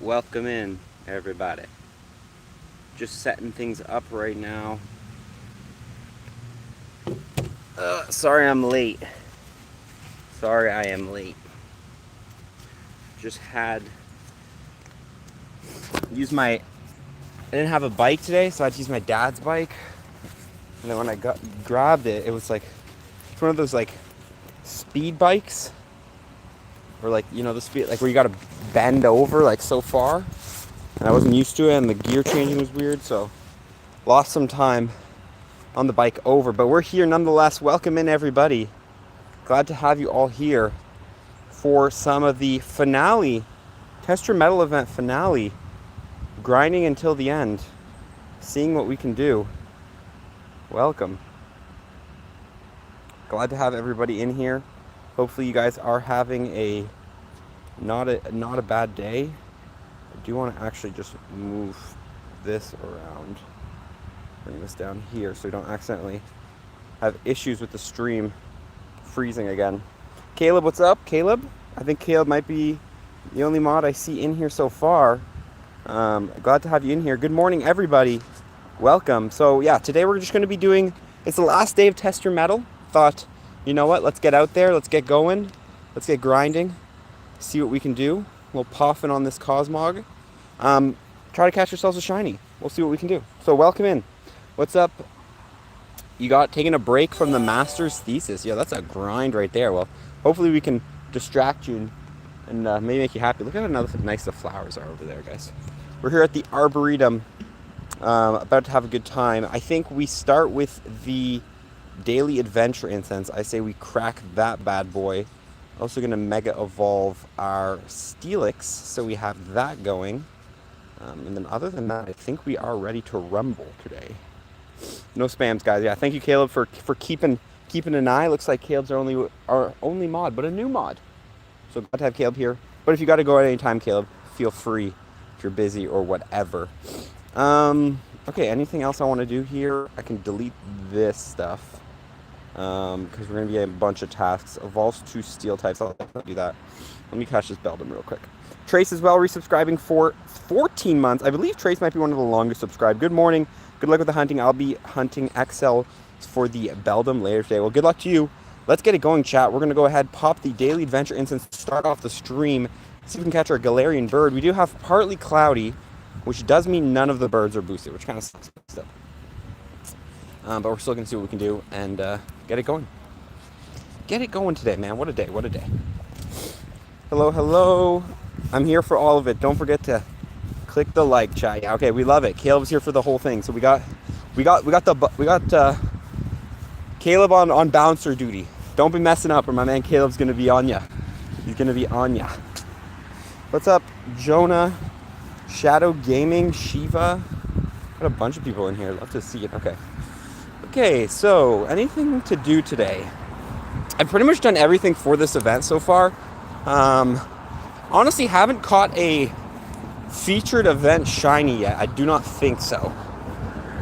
Welcome in, everybody. Just setting things up right now. Sorry I'm late. Sorry I am late. Just had used my. I didn't have a bike today, so I had to use my dad's bike. And then when I grabbed it, it was like it's one of those like speed bikes, or like the speed like where you gotta bend over like so far. And I wasn't used to it, and the gear changing was weird, so lost some time on the bike over. But we're here nonetheless. Welcome in, everybody. Glad to have you all here for some of the finale, Test Your Metal event finale. Grinding until the end, seeing what we can do. Welcome. Glad to have everybody in here. Hopefully you guys are having a not a bad day. I do want to actually just move this around. Bring this down here so we don't accidentally have issues with the stream freezing again. Caleb, what's up? Caleb? I think Caleb might be the only mod I see in here so far. Glad to have you in here. Good morning, everybody. Welcome. So yeah, today we're just going to be doing, it's the last day of Test Your Metal. Thought, you know what, let's get out there, let's get going, let's get grinding, see what we can do. We'll poffin on this Cosmog. Try to catch yourselves a shiny. We'll see what we can do. So welcome in. What's up? You got taking a break from the master's thesis. Yeah, that's a grind right there. Well, hopefully we can distract you and maybe make you happy. Look at how nice the flowers are over there, guys. We're here at the Arboretum, about to have a good time. I think we start with the daily adventure incense. I say we crack that bad boy. Also going to mega evolve our Steelix, so we have that going. And then other than that, I think we are ready to rumble today. No spams, guys. Yeah, thank you, Caleb, for keeping an eye. Looks like Caleb's our only mod, but a new mod. So glad to have Caleb here. But if you got to go at any time, Caleb, feel free if you're busy or whatever. Okay, anything else I want to do here? I can delete this stuff because we're going to be a bunch of tasks. Evolves to steel types. I'll do that. Let me catch this Beldum real quick. Trace as well, resubscribing for 14 months. I believe Trace might be one of the longest subscribed. Good morning. Good luck with the hunting. I'll be hunting XL for the Beldum later today. Well, good luck to you. Let's get it going, chat. We're going to go ahead, pop the daily adventure instance, start off the stream, see if we can catch our Galarian bird. We do have partly cloudy, which does mean none of the birds are boosted, which kind of sucks. But we're still going to see what we can do and get it going. Get it going today, man. What a day. What a day. Hello, hello. I'm here for all of it. Don't forget to click the like, chat. Yeah, okay, we love it. Caleb's here for the whole thing. So we got Caleb on bouncer duty. Don't be messing up or my man Caleb's going to be on ya. He's going to be on ya. What's up, Jonah? Shadow Gaming, Shiva. Got a bunch of people in here. Love to see it. Okay, so anything to do today? I've pretty much done everything for this event so far. Honestly, haven't caught a featured event shiny yet. I do not think so.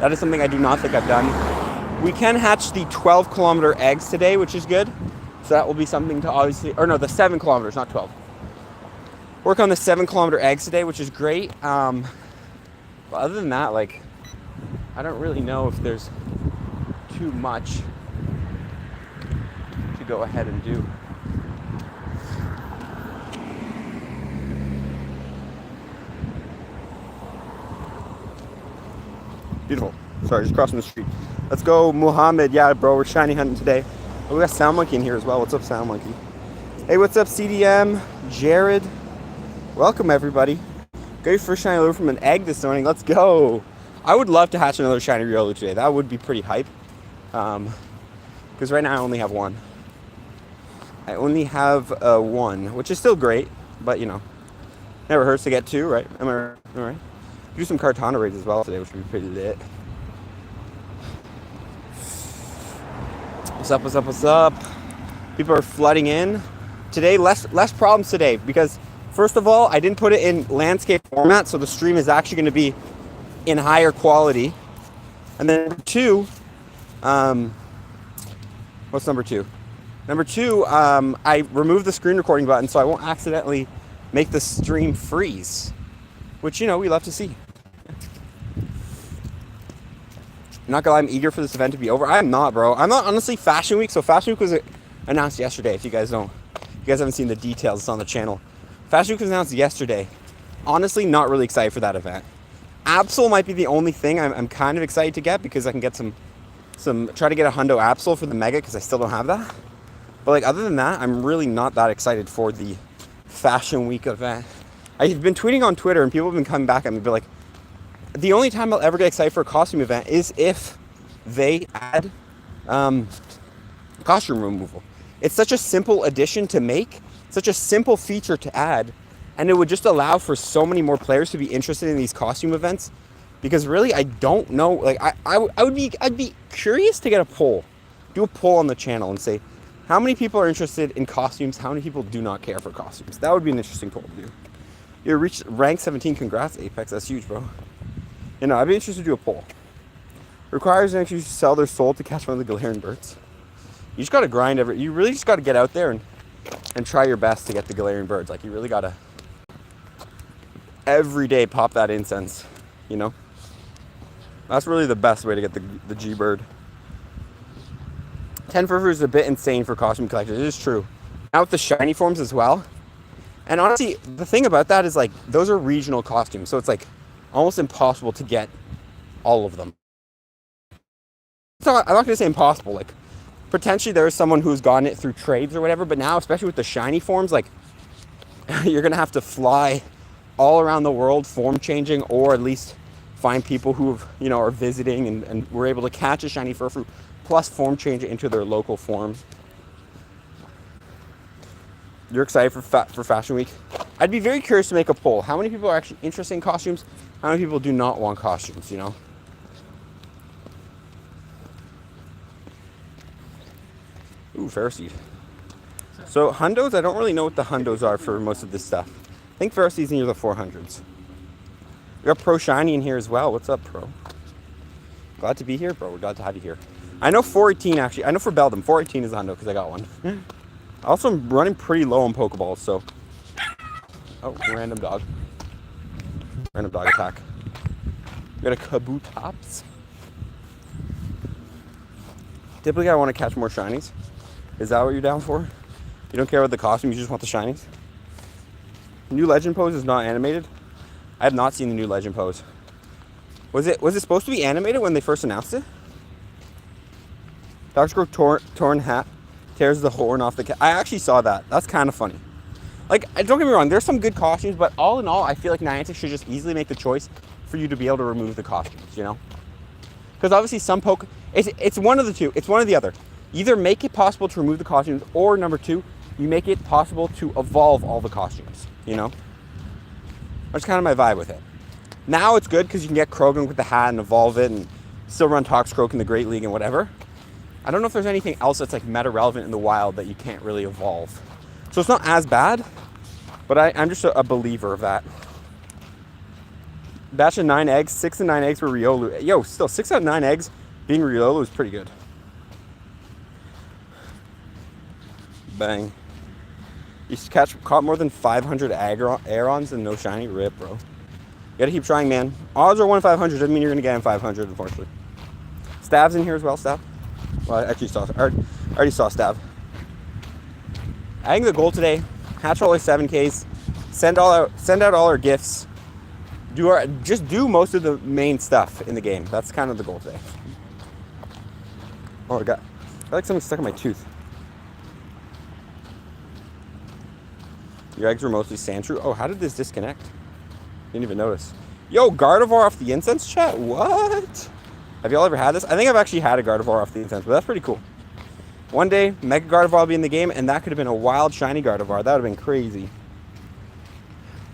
That is something I do not think I've done. We can hatch the 12-kilometer eggs today, which is good. So that will be something to obviously, or no, the 7 kilometers, not 12. Work on the 7-kilometer eggs today, which is great. But other than that, like, I don't really know if there's too much to go ahead and do. Beautiful. Sorry, just crossing the street. Let's go, Muhammad. Yeah, bro, we're shiny hunting today. Oh, we got Sound Monkey in here as well. What's up, Sound Monkey? Hey, what's up, CDM? Jared. Welcome, everybody. Got your first shiny Riolu from an egg this morning. Let's go. I would love to hatch another shiny Riolu today. That would be pretty hype. Because right now I only have one. I only have one, which is still great. But, you know, never hurts to get two, right? Am I right? Do some Kartana raids as well today, which would be pretty lit. What's up, what's up, what's up? People are flooding in. Today, less problems today, because first of all, I didn't put it in landscape format, so the stream is actually going to be in higher quality. And then number two, what's number two? Number two, I removed the screen recording button so I won't accidentally make the stream freeze. which, you know, we love to see. Not gonna lie, I'm eager for this event to be over. I'm not, bro. I'm not, honestly. Fashion Week. So Fashion Week was announced yesterday. If you guys haven't seen the details, it's on the channel. Fashion Week was announced yesterday. Honestly, not really excited for that event. Absol might be the only thing I'm kind of excited to get, because I can get try to get a hundo Absol for the Mega, because I still don't have that. But like, other than that, I'm really not that excited for the Fashion Week event. I've been tweeting on Twitter, and people have been coming back at me, be like, the only time I'll ever get excited for a costume event is if they add costume removal. It's such a simple addition to make, such a simple feature to add, and it would just allow for so many more players to be interested in these costume events. Because really, I don't know, like, I'd be curious to get a poll, do a poll on the channel and say, how many people are interested in costumes, how many people do not care for costumes? That would be an interesting poll to do. You reached rank 17, congrats Apex, that's huge, bro. You know, I'd be interested to do a poll. Requires an excuse to sell their soul to catch one of the Galarian birds. You just gotta grind you really just gotta get out there and try your best to get the Galarian birds. Like, you really gotta every day pop that incense, you know? That's really the best way to get the G-bird. 10 Furfur is a bit insane for costume collectors, it is true. Now with the shiny forms as well. And honestly, the thing about that is, like, those are regional costumes, so it's like almost impossible to get all of them. So I'm not gonna say impossible, like, potentially there's someone who's gotten it through trades or whatever, but now, especially with the shiny forms, like, you're gonna have to fly all around the world form changing, or at least find people who, you know, are visiting and were able to catch a shiny Furfur plus form change it into their local form. You're excited for Fashion Week? I'd be very curious to make a poll. How many people are actually interested in costumes? How many people do not want costumes, you know? Ooh, Ferroseed. So hundos, I don't really know what the hundos are for most of this stuff. I think Ferroseed's near the 400s. We got Pro Shiny in here as well. What's up, Pro? Glad to be here, bro. We're glad to have you here. I know 418 actually. I know for Beldum, 418 is a hundo because I got one. Also, I'm running pretty low on Pokeballs, so. Oh, random dog. Random dog attack. We got a Kabutops. Typically, I want to catch more shinies. Is that what you're down for? You don't care about the costume, you just want the shinies? New Legend pose is not animated. I have not seen the new Legend pose. Was it supposed to be animated when they first announced it? Toxicapex torn hat tears the horn off the cat. I actually saw that. That's kind of funny. Like, don't get me wrong, there's some good costumes, but all in all, I feel like Niantic should just easily make the choice for you to be able to remove the costumes, you know? Because obviously some it's one of the two. It's one or the other. Either make it possible to remove the costumes, or number two, you make it possible to evolve all the costumes, you know? That's kind of my vibe with it. Now it's good because you can get Krogan with the hat and evolve it and still run Toxicroak in the Great League and whatever. I don't know if there's anything else that's like meta relevant in the wild that you can't really evolve. So it's not as bad, but I'm just a believer of that. Batch of 9 eggs, 6 and 9 eggs for Riolu. Yo, still 6 out of 9 eggs being Riolu is pretty good. Bang. You caught more than 500 Aerons and no shiny. Rip, bro. You gotta keep trying, man. Odds are 1 in 500. Doesn't mean you're gonna get in 500, unfortunately. Stab's in here as well, Stab. Well, I actually already saw Stab. I think the goal today, hatch all our 7Ks, send out all our gifts, just do most of the main stuff in the game. That's kind of the goal today. Oh, I feel like something stuck in my tooth. Your eggs were mostly Sandshrew. Oh, how did this disconnect? Didn't even notice. Yo, Gardevoir off the incense chat? What? Have y'all ever had this? I think I've actually had a Gardevoir off the incense, but that's pretty cool. One day, Mega Gardevoir will be in the game, and that could have been a wild, shiny Gardevoir. That would have been crazy.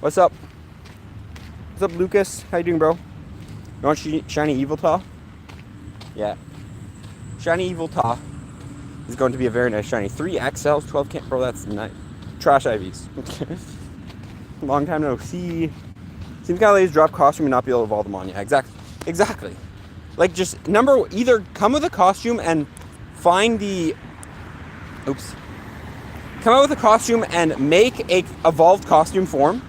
What's up? What's up, Lucas? How you doing, bro? You want shiny Eviltaw? Yeah. Shiny Eviltaw is going to be a very nice shiny. 3 XLs, 12 can't. Bro, that's nice. Trash IVs. Long time no see. Seems kind of lazy to drop costume and not be able to evolve them on. Yeah, exactly. Like, just either come with a costume and find the. Oops. Come out with a costume and make a evolved costume form,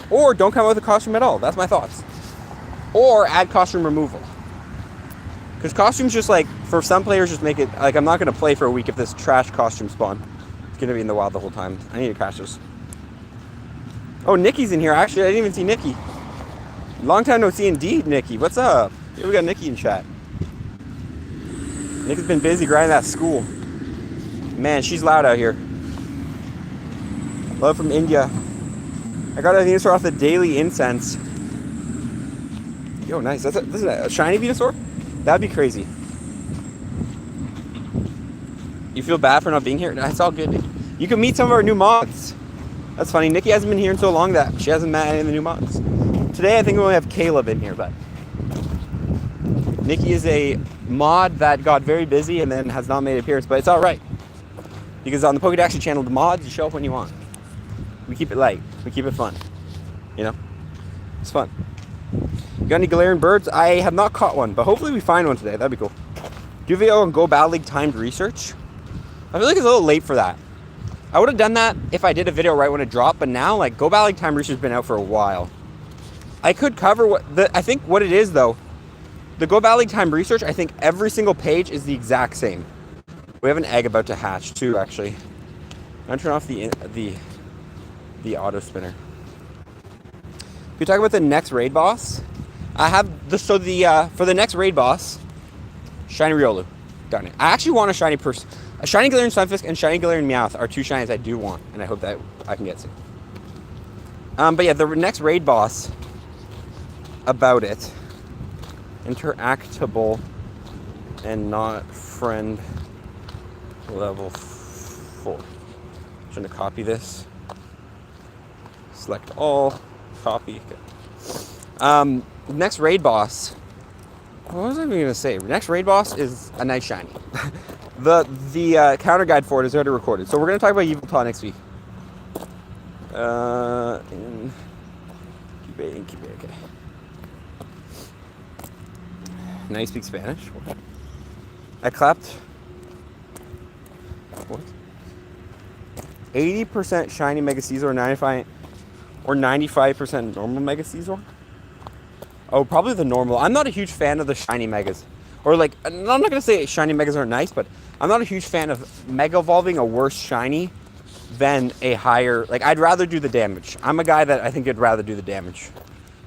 Or don't come out with a costume at all. That's my thoughts. Or add costume removal. Because costumes just like, for some players just make it, like I'm not going to play for a week if this trash costume spawn. It's going to be in the wild the whole time. I need to crash this. Oh, Nikki's in here. Actually, I didn't even see Nikki. Long time no see indeed, Nikki. What's up? Here we got Nikki in chat. Nikki's been busy grinding that school. Man, she's loud out here. Love from India. I got a Venusaur off the Daily Incense. Yo, nice. This is a shiny Venusaur? That'd be crazy. You feel bad for not being here? It's all good. You can meet some of our new mods. That's funny. Nikki hasn't been here in so long that she hasn't met any of the new mods. Today, I think we only have Caleb in here, but Nikki is a mod that got very busy and then has not made an appearance, but it's all right. Because on the Pokédex channel, the mods, you show up when you want. We keep it light. We keep it fun. You know? It's fun. You got any Galarian birds? I have not caught one, but hopefully we find one today. That'd be cool. Do a video on Go Battle League timed research? I feel like it's a little late for that. I would have done that if I did a video right when it dropped, but now, like, Go Battle League timed research has been out for a while. I could cover I think what it is, though, the Go Battle League timed research, I think every single page is the exact same. We have an egg about to hatch, too, actually. I'm going to turn off the auto spinner. If you talk about the next raid boss, I have for the next raid boss, shiny Riolu. Darn it. I actually want a shiny a shiny Galarian Stunfisk and shiny Galarian Meowth are two shinies I do want, and I hope that I can get soon. But yeah, the next raid boss, about it, interactable and not friend level 4. I'm trying to copy this. Select all. Copy. Okay. Next raid boss. What was I even gonna say? Next raid boss is a nice shiny. the counter guide for it is already recorded, so we're gonna talk about UTAWA next week. Incubate. Okay. Now you speak Spanish. I clapped. What? 80% shiny Mega Caesar, 95% normal Mega Caesar? Oh, probably the normal. I'm not a huge fan of the shiny Megas. Or like, I'm not going to say shiny Megas aren't nice, but I'm not a huge fan of Mega Evolving a worse shiny than a higher... Like, I'd rather do the damage. I'm a guy that I think I'd rather do the damage.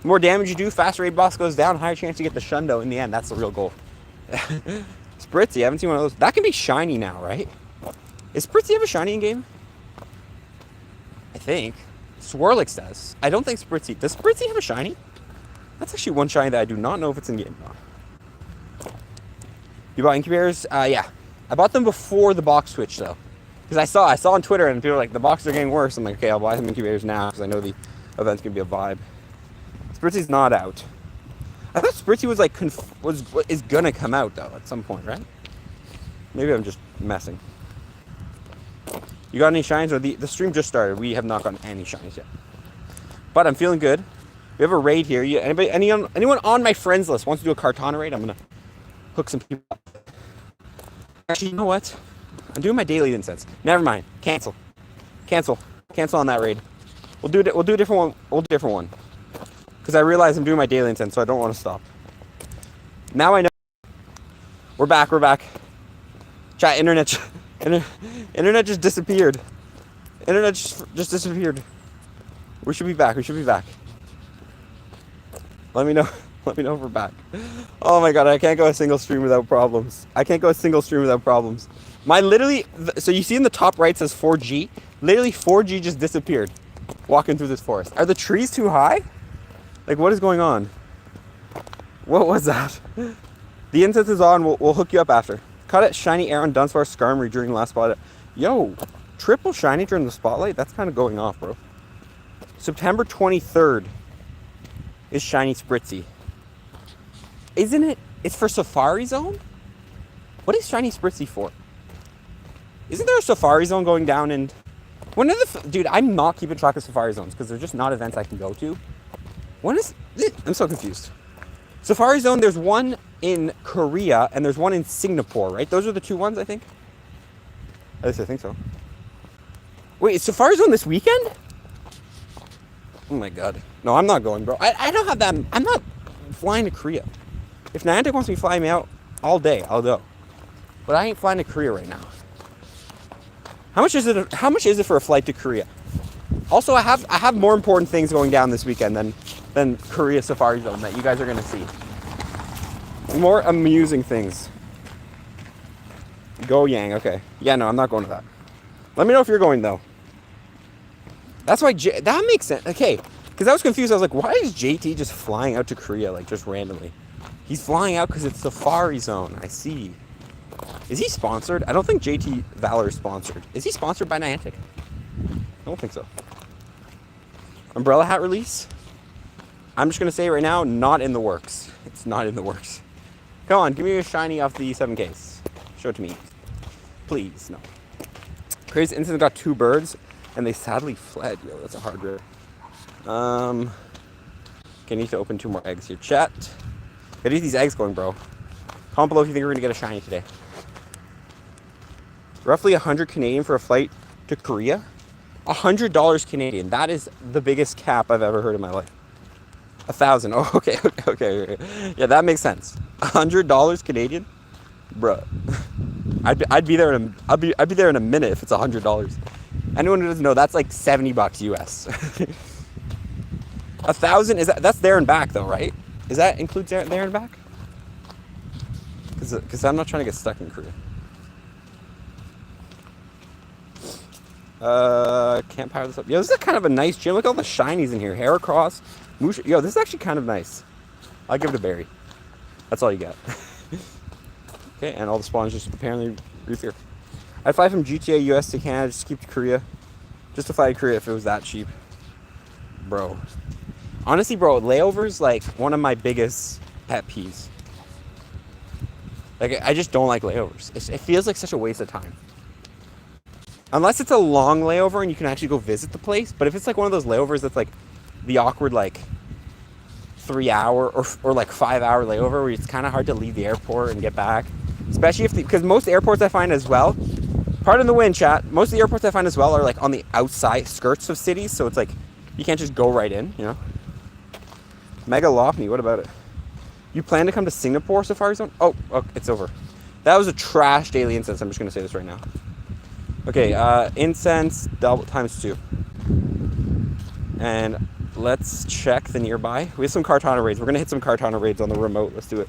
The more damage you do, faster raid boss goes down, higher chance you get the Shundo in the end. That's the real goal. Spritzy, I haven't seen one of those. That can be shiny now, right? Is Spritzy have a shiny in game? I think. Swirlix does. I don't think Spritzy... Does Spritzy have a shiny? That's actually one shiny that I do not know if it's in game. You bought incubators? Yeah. I bought them before the box switch, though. Because I saw on Twitter and people were like, the boxes are getting worse. I'm like, okay, I'll buy some incubators now because I know the event's going to be a vibe. Spritzy's not out. I thought Spritzy was like, is going to come out, though, at some point, right? Maybe I'm just messing. You got any shines? Or the stream just started. We have not gotten any shines yet. But I'm feeling good. We have a raid here. Anyone on my friends list wants to do a Kartana raid? I'm going to hook some people up. Actually, you know what? I'm doing my daily incense. Never mind. Cancel on that raid. We'll do a different one. We'll do a different one. Because I realize I'm doing my daily incense, so I don't want to stop. Now I know. We're back. Chat, internet just disappeared. Internet just disappeared. We should be back. Let me know if we're back. Oh my god, I can't go a single stream without problems. So you see in the top right says 4G. Literally 4G just disappeared. Walking through this forest. Are the trees too high? Like, what is going on? What was that? The incense is on. We'll hook you up after. Caught it shiny air on Dunsparce Skarmory during the last spotlight. Yo, triple shiny during the spotlight? That's kind of going off, bro. September 23rd is shiny Spritzy. Isn't it? It's for Safari Zone? What is shiny Spritzy for? Isn't there a Safari Zone going down in... When are dude, I'm not keeping track of Safari Zones because they're just not events I can go to. When is... I'm so confused. Safari Zone, there's one in Korea and there's one in Singapore, right? Those are the two ones, I think? At least I think so. Wait, is Safari Zone this weekend? Oh my god. No, I'm not going, bro. I don't have that. I'm not flying to Korea. If Niantic wants me to fly me out all day, I'll go. But I ain't flying to Korea right now. How much is it? How much is it for a flight to Korea? Also, I have more important things going down this weekend than Korea Safari Zone that you guys are gonna see. More amusing things. Go Yang. Okay. Yeah. No, I'm not going to that. Let me know if you're going though. That's why that makes sense. Okay, because I was confused. I was like, why is JT just flying out to Korea like just randomly? He's flying out because it's Safari Zone. I see. Is he sponsored? I don't think JT Valor is sponsored. Is he sponsored by Niantic? I don't think so. Umbrella hat release? I'm just going to say right now, not in the works. It's not in the works. Come on, give me a shiny off the 7Ks. Show it to me. Please, no. Crazy Instant got 2 birds, and they sadly fled. Yo, that's a hard rip. Okay, I need to open 2 more eggs here. Chat. Gotta get these eggs going, bro. Comment below if you think we're going to get a shiny today. Roughly 100 Canadian for a flight to Korea. $100 Canadian. That is the biggest cap I've ever heard in my life. 1,000. Oh, okay. Yeah, that makes sense. $100 Canadian, bruh. I'd be there in a minute if it's $100. Anyone who doesn't know, that's like $70 US. 1,000 that's there and back though, right? Is that includes there and back? Because I'm not trying to get stuck in Korea. Campfire this up. Yo, this is kind of a nice gym. Look at all the shinies in here. Heracross, Musha. Yo, this is actually kind of nice. I'll give it a berry. That's all you got. Okay, and all the spawns just apparently here. I'd fly from GTA US to Canada just to keep to Korea. Just to fly to Korea if it was that cheap. Bro. Honestly, bro, layovers like one of my biggest pet peeves. Like, I just don't like layovers. It feels like such a waste of time. Unless it's a long layover and you can actually go visit the place. But if it's like one of those layovers that's like the awkward like 3-hour or like 5-hour layover where it's kind of hard to leave the airport and get back. Especially because most airports I find as well, pardon the wind chat, most of the airports I find as well are like on the outside skirts of cities. So it's like you can't just go right in, you know. Mega Lophney, what about it? You plan to come to Singapore Safari Zone? Oh, it's over. That was a trash daily incense. I'm just going to say this right now. Okay, incense double times 2. And let's check the nearby. We have some Kartana raids. We're going to hit some Kartana raids on the remote. Let's do it.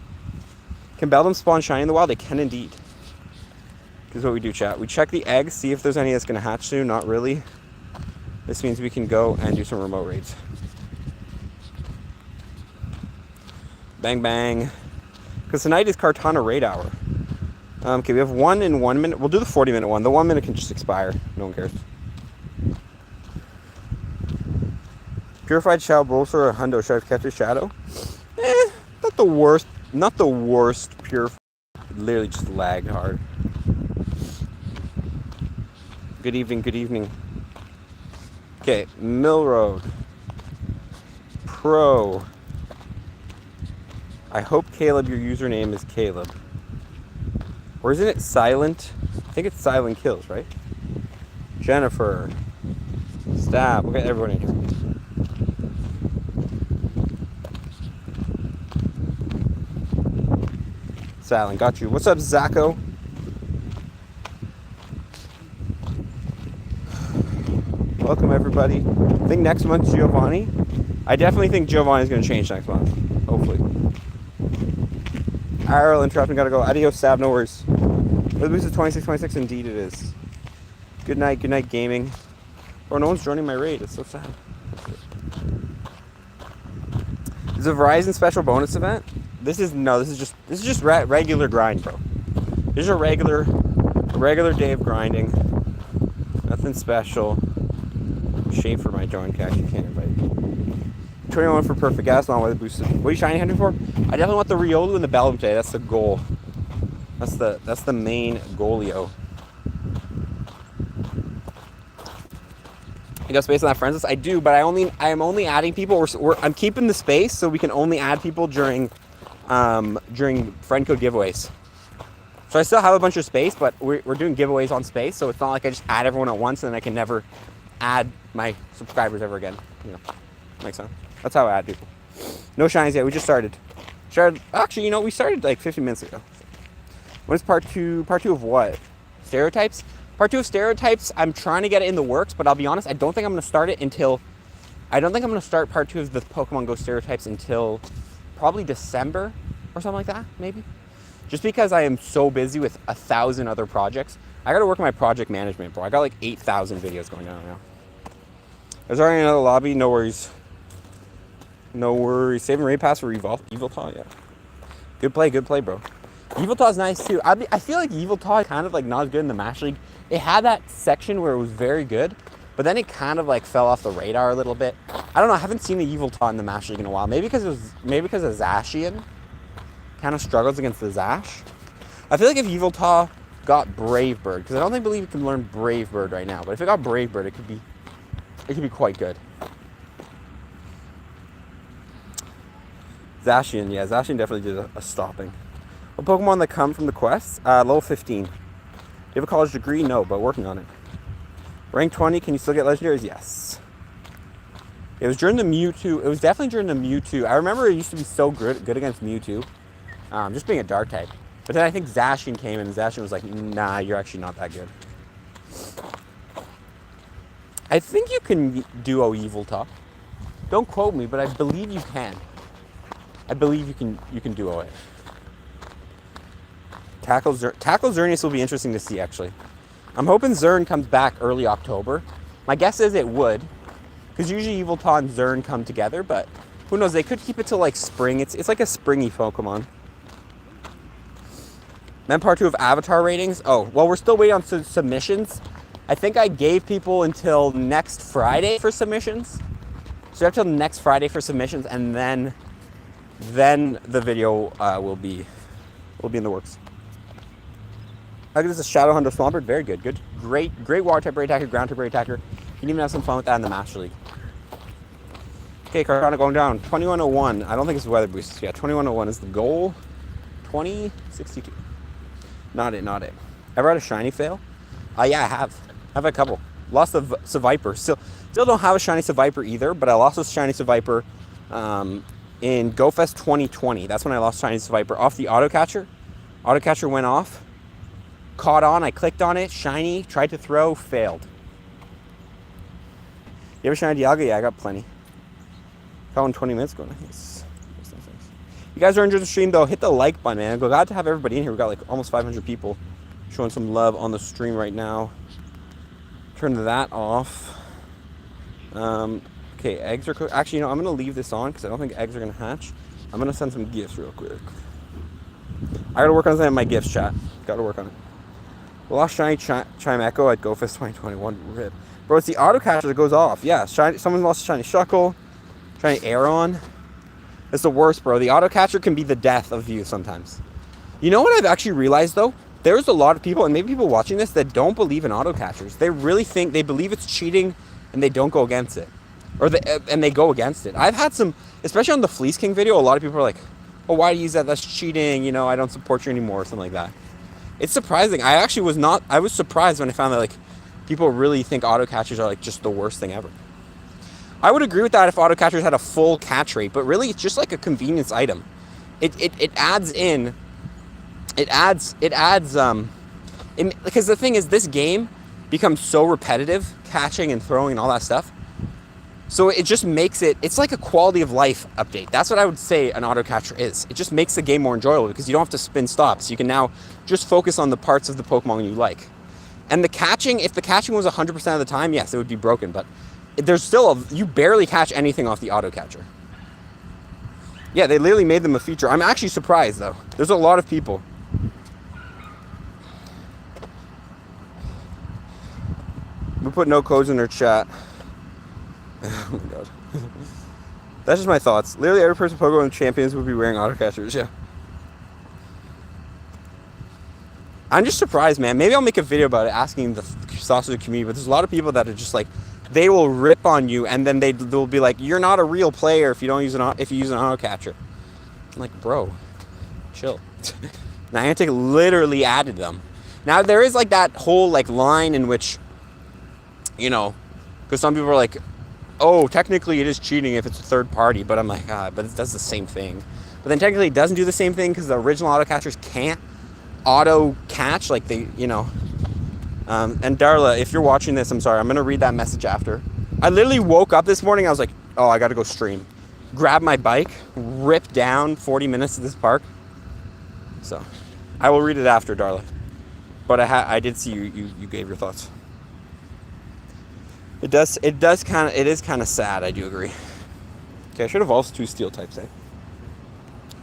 Can Beldum spawn shiny in the wild? They can indeed. This is what we do, chat. We check the eggs, see if there's any that's going to hatch soon. Not really. This means we can go and do some remote raids. Bang, bang. Because tonight is Kartana raid hour. Okay, we have one in 1 minute. We'll do the 40-minute one. The 1 minute can just expire. No one cares. Purified Shadow Bolster or Hundo Sharp Catcher's Shadow? Not the worst. Not the worst purified. Literally just lagged hard. Good evening, good evening. Okay, Mill Road. Pro. I hope, Caleb, your username is Caleb. Or isn't it Silent? I think it's Silent Kills, right? Jennifer. Stab. We'll get everyone in here. Silent, got you. What's up, Zacho? Welcome, everybody. I think next month's Giovanni. I definitely think Giovanni's going to change next month. Hopefully. Ireland Trapping gotta go. Adios, Stab, no worries. The boost is 26, indeed it is. Good night, gaming. Oh, no one's joining my raid. It's so sad. Is a Verizon special bonus event? This is just regular grind, bro. This is a regular day of grinding. Nothing special. Shame for my join cash. You can't invite. 21 for perfect gas, not with the boosted. What are you shiny hunting for? I definitely want the Riolu and the Bellum today. That's the goal. That's the main goalio. You got space on that friends list? I do, but I'm only adding people. I'm keeping the space so we can only add people during friend code giveaways. So I still have a bunch of space, but we're doing giveaways on space, so it's not like I just add everyone at once and then I can never add my subscribers ever again. You know. Makes sense. That's how I add people. No shinies yet. We just started. Actually, you know, we started like 15 minutes ago. When's part two? Part 2 of what? Stereotypes? Part 2 of stereotypes, I'm trying to get it in the works, but I'll be honest, I don't think I'm going to start it until... I don't think I'm going to start part 2 of the Pokemon Go stereotypes until probably December or something like that, maybe. Just because I am so busy with 1,000 other projects. I got to work on my project management, bro. I got like 8,000 videos going on right now. There's already another lobby. No worries. No worries. Saving raid pass for Eviltaw, yeah. Good play, bro. Eviltaw's nice too. I feel like Eviltaw is kind of like not as good in the Mash League. It had that section where it was very good, but then it kind of like fell off the radar a little bit. I don't know. I haven't seen the Eviltaw in the Mash League in a while. Maybe because Zacian kind of struggles against the Zash. I feel like if Eviltaw got Brave Bird, because I don't believe it can learn Brave Bird right now, but if it got Brave Bird, it could be quite good. Zacian, yeah, Zacian definitely did a stopping. What Pokemon that come from the quests? Level 15. Do you have a college degree? No, but working on it. Rank 20, can you still get legendaries? Yes. It was during the Mewtwo. It was definitely during the Mewtwo. I remember it used to be so good against Mewtwo. Just being a dark type. But then I think Zacian came in and Zacian was like, nah, you're actually not that good. I think you can duo Eviltaw. Don't quote me, but I believe you can. I believe you can duo it. Tackle Xerneas will be interesting to see, actually. I'm hoping Zern comes back early October. My guess is it would, because usually Eviltaw and Zern come together, but who knows? They could keep it till like spring. It's like a springy Pokemon. Then part 2 of Avatar ratings. Oh, well, we're still waiting on submissions. I think I gave people until next Friday for submissions. So you have till next Friday for submissions, and then the video will be in the works. I think this is Shadow Hunter Swampert. Very good. Great water type raid attacker, ground type raid attacker. You can even have some fun with that in the Master League. Okay, Cartana going down. 2101. I don't think it's weather boost. Yeah, 2101 is the goal. 2062. Not it. Ever had a shiny fail? Yeah, I have. I've had a couple. Lost a Seviper. Still don't have a shiny Seviper either, but I lost a shiny Seviper in GoFest 2020. That's when I lost shiny Seviper off the AUTOCATCHER. AUTOCATCHER went off. Caught on, I clicked on it, shiny, tried to throw, failed. You ever shiny Dialga? Yeah, I got plenty. Got one 20 minutes ago. Nice. You guys are enjoying the stream though. Hit the like button, man. Glad to have everybody in here. We got like almost 500 people showing some love on the stream right now. Turn that off. Okay, eggs are cooked. Actually, you know, I'm going to leave this on because I don't think eggs are going to hatch. I'm going to send some gifts real quick. I got to work on sending my gifts, chat. Got to work on it. Lost shiny Chime Echo at GoFest 2021. Rip. Bro, it's the AUTOCATCHER that goes off. Yeah, someone lost a shiny Shuckle. Shiny Aeron. It's the worst, bro. The AUTOCATCHER can be the death of you sometimes. You know what I've actually realized, though? There's a lot of people, and maybe people watching this, that don't believe in AUTOCATCHERs. They really think, they believe it's cheating, and they don't go against it. And they go against it. I've had some, especially on the Fleece King video, a lot of people are like, oh, why do you use that? That's cheating. You know, I don't support you anymore, or something like that. It's surprising. I was surprised when I found that, like, people really think AUTOCATCHERs are, like, just the worst thing ever. I would agree with that if AUTOCATCHERs had a full catch rate, but really it's just like a convenience item. It adds in, because the thing is, this game becomes so repetitive, catching and throwing and all that stuff. So it just makes it's like a quality of life update. That's what I would say an AUTOCATCHER is. It just makes the game more enjoyable because you don't have to spin stops. You can now just focus on the parts of the Pokemon you like. And the catching, if the catching was 100% of the time, yes, it would be broken. But there's still, you barely catch anything off the AUTOCATCHER. Yeah, they literally made them a feature. I'm actually surprised, though. There's a lot of people. We put no codes in their chat. Oh my god. That's just my thoughts. Literally every person Pokemon champions would be wearing AUTOCATCHERs, yeah. I'm just surprised, man. Maybe I'll make a video about it, asking the sausage community, but there's a lot of people that are just like, they will rip on you, and then they'll be like, you're not a real player if you use an AUTOCATCHER. I'm like, bro, chill. Niantic literally added them. Now there is like that whole like line in which, you know, because some people are like, oh, technically it is cheating if it's a third party, but I'm like, but it does the same thing. But then technically it doesn't do the same thing because the original auto catchers can't auto catch like they, you know. And Darla, if you're watching this, I'm sorry, I'm gonna read that message after. I literally woke up this morning, I was like, oh, I gotta go stream. Grab my bike, rip down 40 minutes to this park. So I will read it after, Darla. But I did see you gave your thoughts. It is kind of sad, I do agree. Okay, I should have also 2 steel types, eh?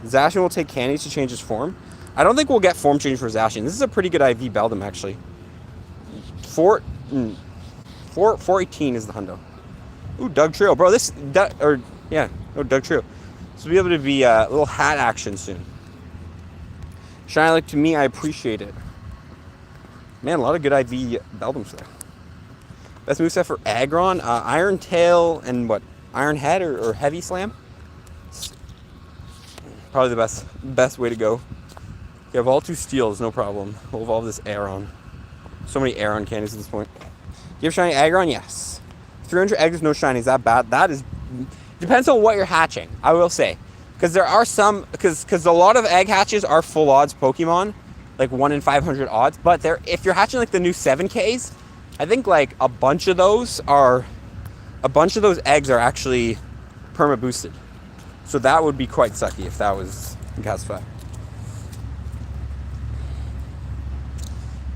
Zacian will take candies to change his form. I don't think we'll get form change for Zacian. This is a pretty good IV Beldum, actually. 418 is the hundo. Ooh, Doug Trio. Bro, Doug Trio. So we'll be able to be a little hat action soon. Shiny, like, to me, I appreciate it. Man, a lot of good IV Beldums there. Best moveset for Aggron, Iron Tail and what? Iron Head or Heavy Slam? Probably the best way to go. You have all 2 steals, no problem. We'll evolve this Aeron. So many Aeron candies at this point. Do you have shiny Aggron? Yes. 300 eggs, no shiny. Is that bad? That is... Depends on what you're hatching, I will say. Because there are some... Because a lot of egg hatches are full odds Pokemon. Like 1 in 500 odds. But if you're hatching like the new 7Ks, I think like a bunch of those eggs are actually perma boosted. So that would be quite sucky if that was Campfire.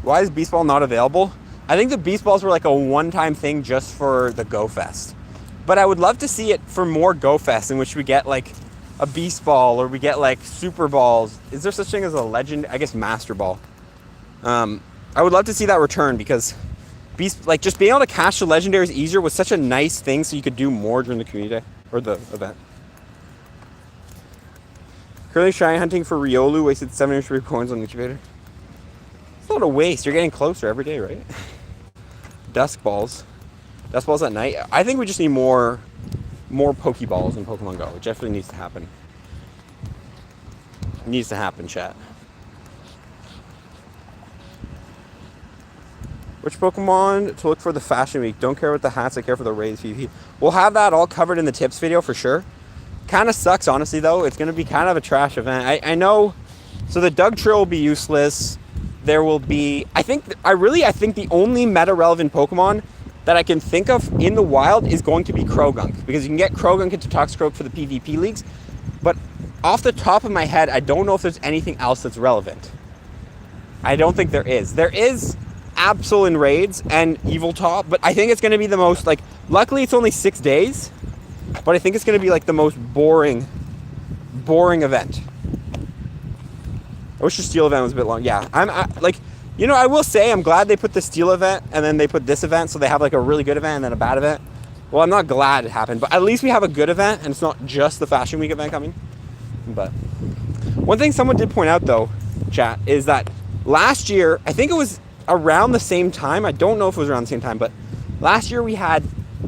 Why is Beast Ball not available? I think the Beast Balls were like a one-time thing just for the Go Fest. But I would love to see it for more Go Fest in which we get like a Beast Ball or we get like Super Balls. Is there such thing as a legend? I guess Master Ball. I would love to see that return because just being able to catch the legendaries easier was such a nice thing so you could do more during the community day or the event. Currently shiny hunting for Riolu, wasted 703 coins on the incubator. It's a lot of waste. You're getting closer every day, right? Dusk balls at night. I think we just need more Pokeballs in Pokemon Go. It definitely needs to happen. It needs to happen, chat. Which Pokemon to look for the Fashion Week? Don't care about the hats, I care for the Rays PvP. We'll have that all covered in the tips video for sure. Kind of sucks, honestly, though. It's going to be kind of a trash event. I know. So the Doug Trill will be useless. There will be... I think the only meta-relevant Pokemon that I can think of in the wild is going to be Krogunk. Because you can get Krogunk into Toxicroak for the PvP leagues. But off the top of my head, I don't know if there's anything else that's relevant. I don't think there is. There is Absol in raids and Eviltop, but I think it's going to be the most, like... Luckily, it's only 6 days. But I think it's going to be like the most boring event. I wish the Steel event was a bit long. Yeah, I will say I'm glad they put the Steel event and then they put this event, so they have like a really good event and then a bad event. Well, I'm not glad it happened, but at least we have a good event and it's not just the Fashion Week event coming. But one thing someone did point out though, chat, is that last year, I think it was around the same time. I don't know if it was around the same time, but last year we had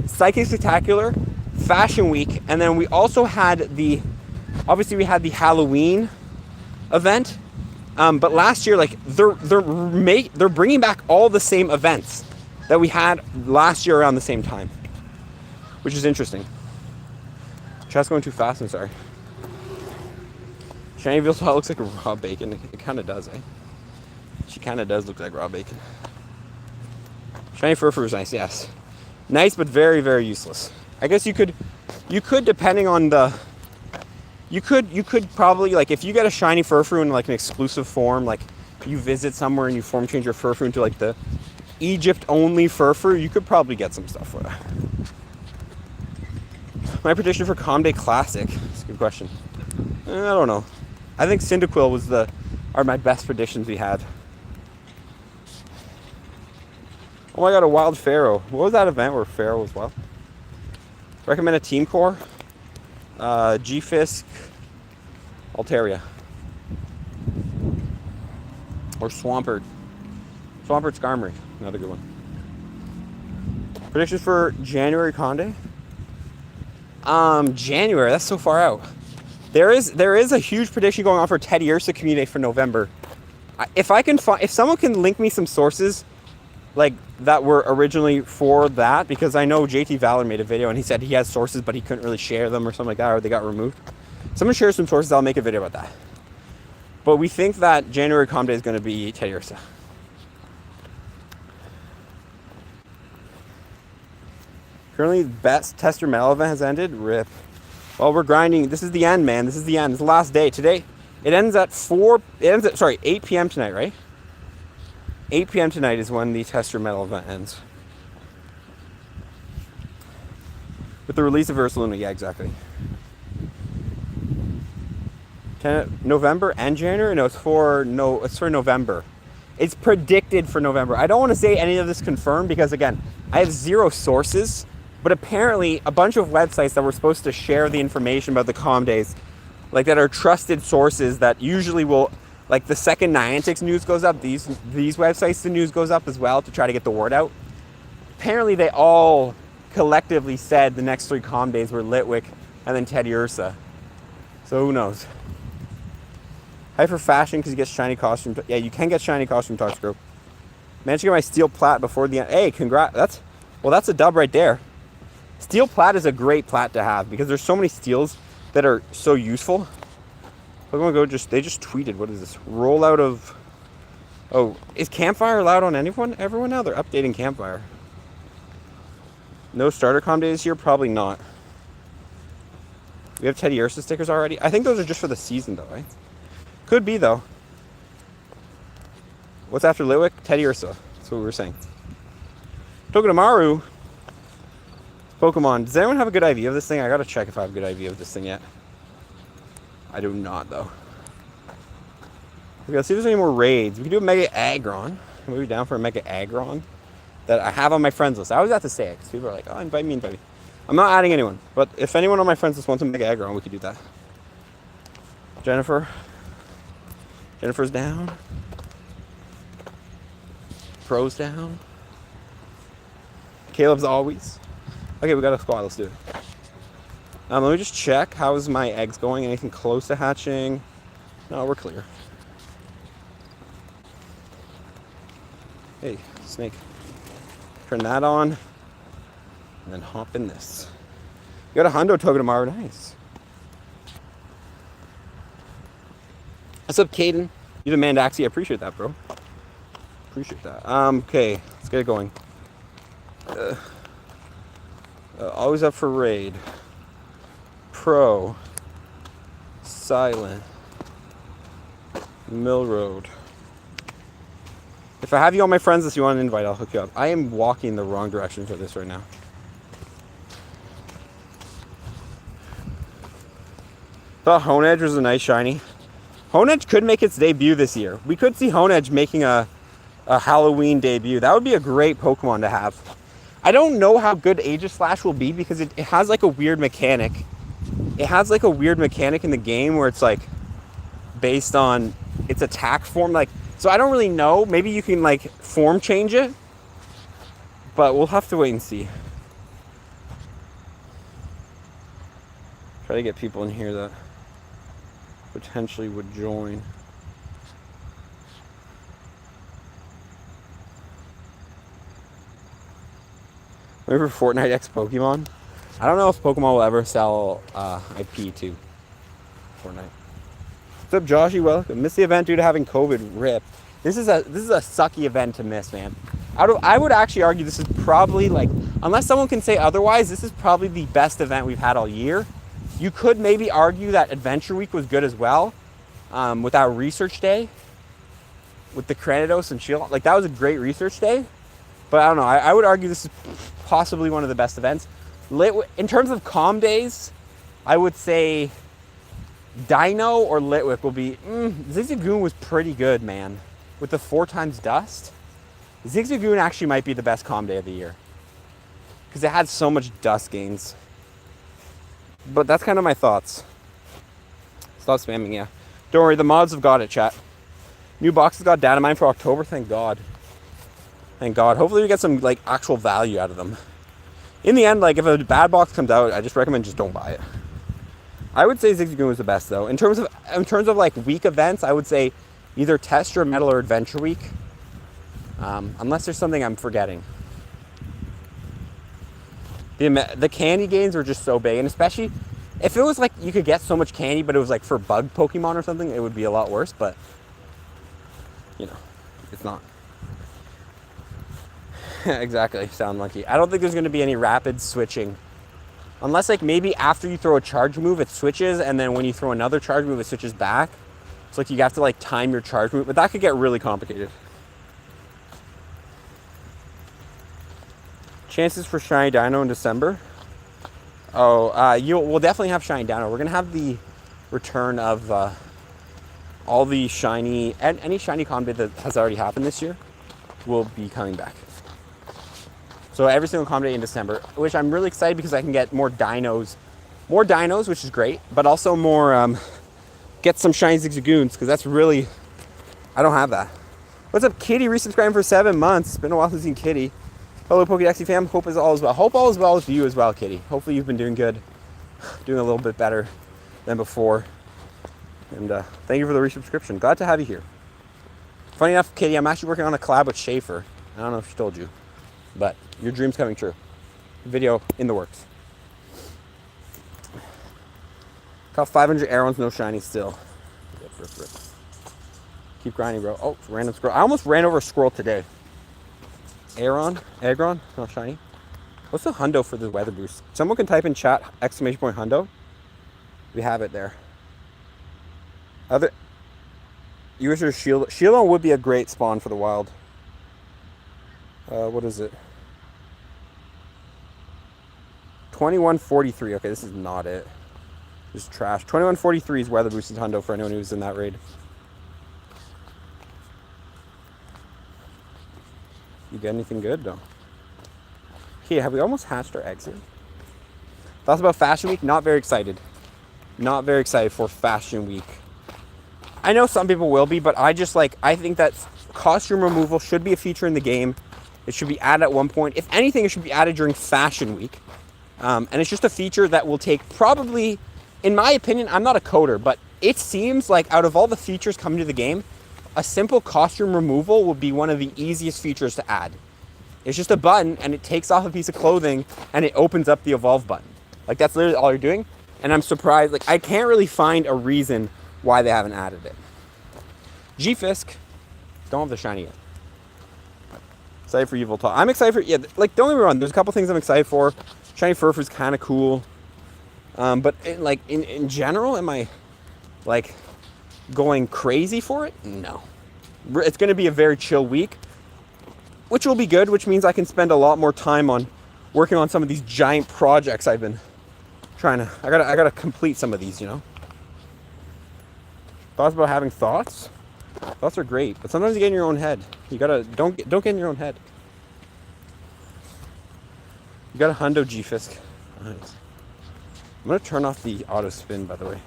Psychic Spectacular, Fashion Week, and then we also had the Halloween event. But last year, like they're bringing back all the same events that we had last year around the same time, which is interesting. Chat's going too fast. I'm sorry. Shiny Vilsalt looks like raw bacon. It kind of does, eh? She kind of does look like raw bacon. Shiny Furfur is nice, yes. Nice, but very, very useless. I guess you could depending on the... You could probably, like, if you get a shiny Furfrou in, like, an exclusive form, like, you visit somewhere and you form change your Furfrou into, like, the Egypt-only Furfrou, you could probably get some stuff for that. My prediction for Comday Classic? That's a good question. I don't know. I think Cyndaquil are my best predictions we had. Oh my god, a wild Pharaoh. What was that event where Pharaoh was wild? Recommend a team core? G-Fisk, Altaria. Or Swampert. Swampert Skarmory. Another good one. Predictions for January Conde? January, that's so far out. There is a huge prediction going on for Teddy Ursa Community for November. If someone can link me some sources, like that were originally for that, because I know JT Valor made a video and he said he has sources but he couldn't really share them or something like that, or they got removed. Someone share some sources, I'll make a video about that. But we think that January Calm Day is going to be Teddy Ursa. Currently, best tester metal event has ended. RIP. Well, we're grinding. This is the end, man. This is the end. This is the last day. Today, it ends at 8 p.m. tonight, right? 8 p.m. tonight is when the tester metal event ends. With the release of Ursa Luna, yeah, exactly. November and January? No, it's for November. It's predicted for November. I don't want to say any of this confirmed because, again, I have zero sources. But apparently, a bunch of websites that were supposed to share the information about the Calm Days, like that are trusted sources that usually will, like the second Niantic's news goes up, these websites, the news goes up as well to try to get the word out. Apparently, they all collectively said the next 3 Calm Days were Litwick and then Teddy Ursa. So who knows? Hyper fashion because you get shiny costume. Yeah, you can get shiny costume Toxicapex. Managed to get my steel plat before the end. Hey, congrats. That's a dub right there. Steel plat is a great plat to have because there's so many steels that are so useful. Pokemon Go they just tweeted, what is this? Rollout of, oh, is Campfire allowed on everyone now? They're updating Campfire. No starter Calm Days here? Probably not. We have Teddy Ursa stickers already. I think those are just for the season though, right? Could be though. What's after Litwick? Teddy Ursa. That's what we were saying. Togedemaru. Pokemon. Does anyone have a good idea of this thing? I gotta check if I have a good idea of this thing yet. I do not, though. Okay, let's see if there's any more raids. We can do a Mega Aggron. I'm maybe down for a Mega Aggron that I have on my friends list. I always have to say it because people are like, oh, invite me. I'm not adding anyone. But if anyone on my friends list wants a Mega Aggron, we could do that. Jennifer's down. Pro's down. Caleb's always. Okay, we got a squad. Let's do it. Let me just check. How is my eggs going? Anything close to hatching? No, we're clear. Hey, snake. Turn that on. And then hop in this. You got a hundo Togedemaru. Nice. What's up, Caden? You the Mandaxi. I appreciate that, bro. Appreciate that. Okay, let's get it going. Always up for raid. Pro. Silent. Mill Road. If I have you on my friends list, you want an invite, I'll hook you up. I am walking the wrong direction for this right now. Thought Honedge was a nice shiny. Honedge could make its debut this year. We could see Honedge making a Halloween debut. That would be a great Pokemon to have. I don't know how good Aegislash will be because it has like a weird mechanic. It has like a weird mechanic in the game where it's like based on its attack form. Like, so I don't really know. Maybe you can like form change it, but we'll have to wait and see. Try to get people in here that potentially would join. Remember Fortnite X Pokemon? I don't know if Pokemon will ever sell IP to Fortnite. What's up, Joshy? Welcome. Missed the event due to having COVID. RIP. This is a sucky event to miss, man. I would actually argue this is probably like, unless someone can say otherwise, this is probably the best event we've had all year. You could maybe argue that Adventure Week was good as well, with our research day, with the Cranidos and Shield. Like that was a great research day. But I don't know. I would argue this is possibly one of the best events. In terms of Calm Days, I would say Dino or Litwick will be... Zigzagoon was pretty good, man. With the 4x dust. Zigzagoon actually might be the best Calm Day of the year. Because it had so much dust gains. But that's kind of my thoughts. Stop spamming, yeah. Don't worry, the mods have got it, chat. New boxes got data mine for October, thank God. Thank God. Hopefully we get some like actual value out of them. In the end, like if a bad box comes out, I just recommend just don't buy it. I would say Zigzagoon was the best though. In terms of like week events, I would say either Test or Metal or Adventure Week. Unless there's something I'm forgetting. The candy gains were just so big, and especially if it was like you could get so much candy, but it was like for bug Pokemon or something, it would be a lot worse. But you know, it's not. Exactly, Sound Monkey. I don't think there's going to be any rapid switching, unless like maybe after you throw a charge move, it switches, and then when you throw another charge move, it switches back. It's like you have to like time your charge move, but that could get really complicated. Chances for Shiny Dino in December? Oh, we'll definitely have Shiny Dino. We're gonna have the return of all the shiny and any shiny combat that has already happened this year will be coming back. So every single combat in December, which I'm really excited because I can get more dinos, which is great, but also more get some shiny Zigzagoons because that's really, I don't have that. What's up, Kitty? Resubscribing for 7 months. It's been a while since I've seen Kitty. Hello, Pokédexy fam. Hope all is well. Hope all is well with you as well, Kitty. Hopefully you've been doing good, doing a little bit better than before. And thank you for the resubscription. Glad to have you here. Funny enough, Kitty, I'm actually working on a collab with Schaefer. I don't know if she told you, but your dream's coming true. Video in the works. Caught 500 arrows, no shiny still. Rip. Keep grinding, bro. Oh, random scroll. I almost ran over a squirrel today. Aggron, not shiny. What's the hundo for the weather boost? Someone can type in chat exclamation point hundo. We have it there. Other user shield. Shieldon would be a great spawn for the wild. What is it? 2143. Okay, this is not it. Just trash. 2143 is weather boosted hundo for anyone who's in that raid. You get anything good? No. Okay, have we almost hatched our eggs here? Thoughts about Fashion Week? Not very excited. Not very excited for Fashion Week. I know some people will be, but I think that costume removal should be a feature in the game. It should be added at one point. If anything, it should be added during Fashion Week. And it's just a feature that will take probably, in my opinion, I'm not a coder, but it seems like out of all the features coming to the game, a simple costume removal would be one of the easiest features to add. It's just a button and it takes off a piece of clothing and it opens up the evolve button. Like that's literally all you're doing. And I'm surprised, like I can't really find a reason why they haven't added it. G-Fisk, don't have the shiny yet. Excited for Evil Talk. I'm excited for, yeah, like don't get me wrong, there's a couple things I'm excited for. Shiny Furfur's kind of cool. But in general, am I like going crazy for it? No. It's going to be a very chill week, which will be good, which means I can spend a lot more time on working on some of these giant projects I've been trying to, I gotta complete some of these, you know. Thoughts about having thoughts? Thoughts are great, but sometimes you get in your own head. You gotta, don't get in your own head. You got a hundo G-Fisk. Nice. I'm gonna turn off the auto spin, by the way.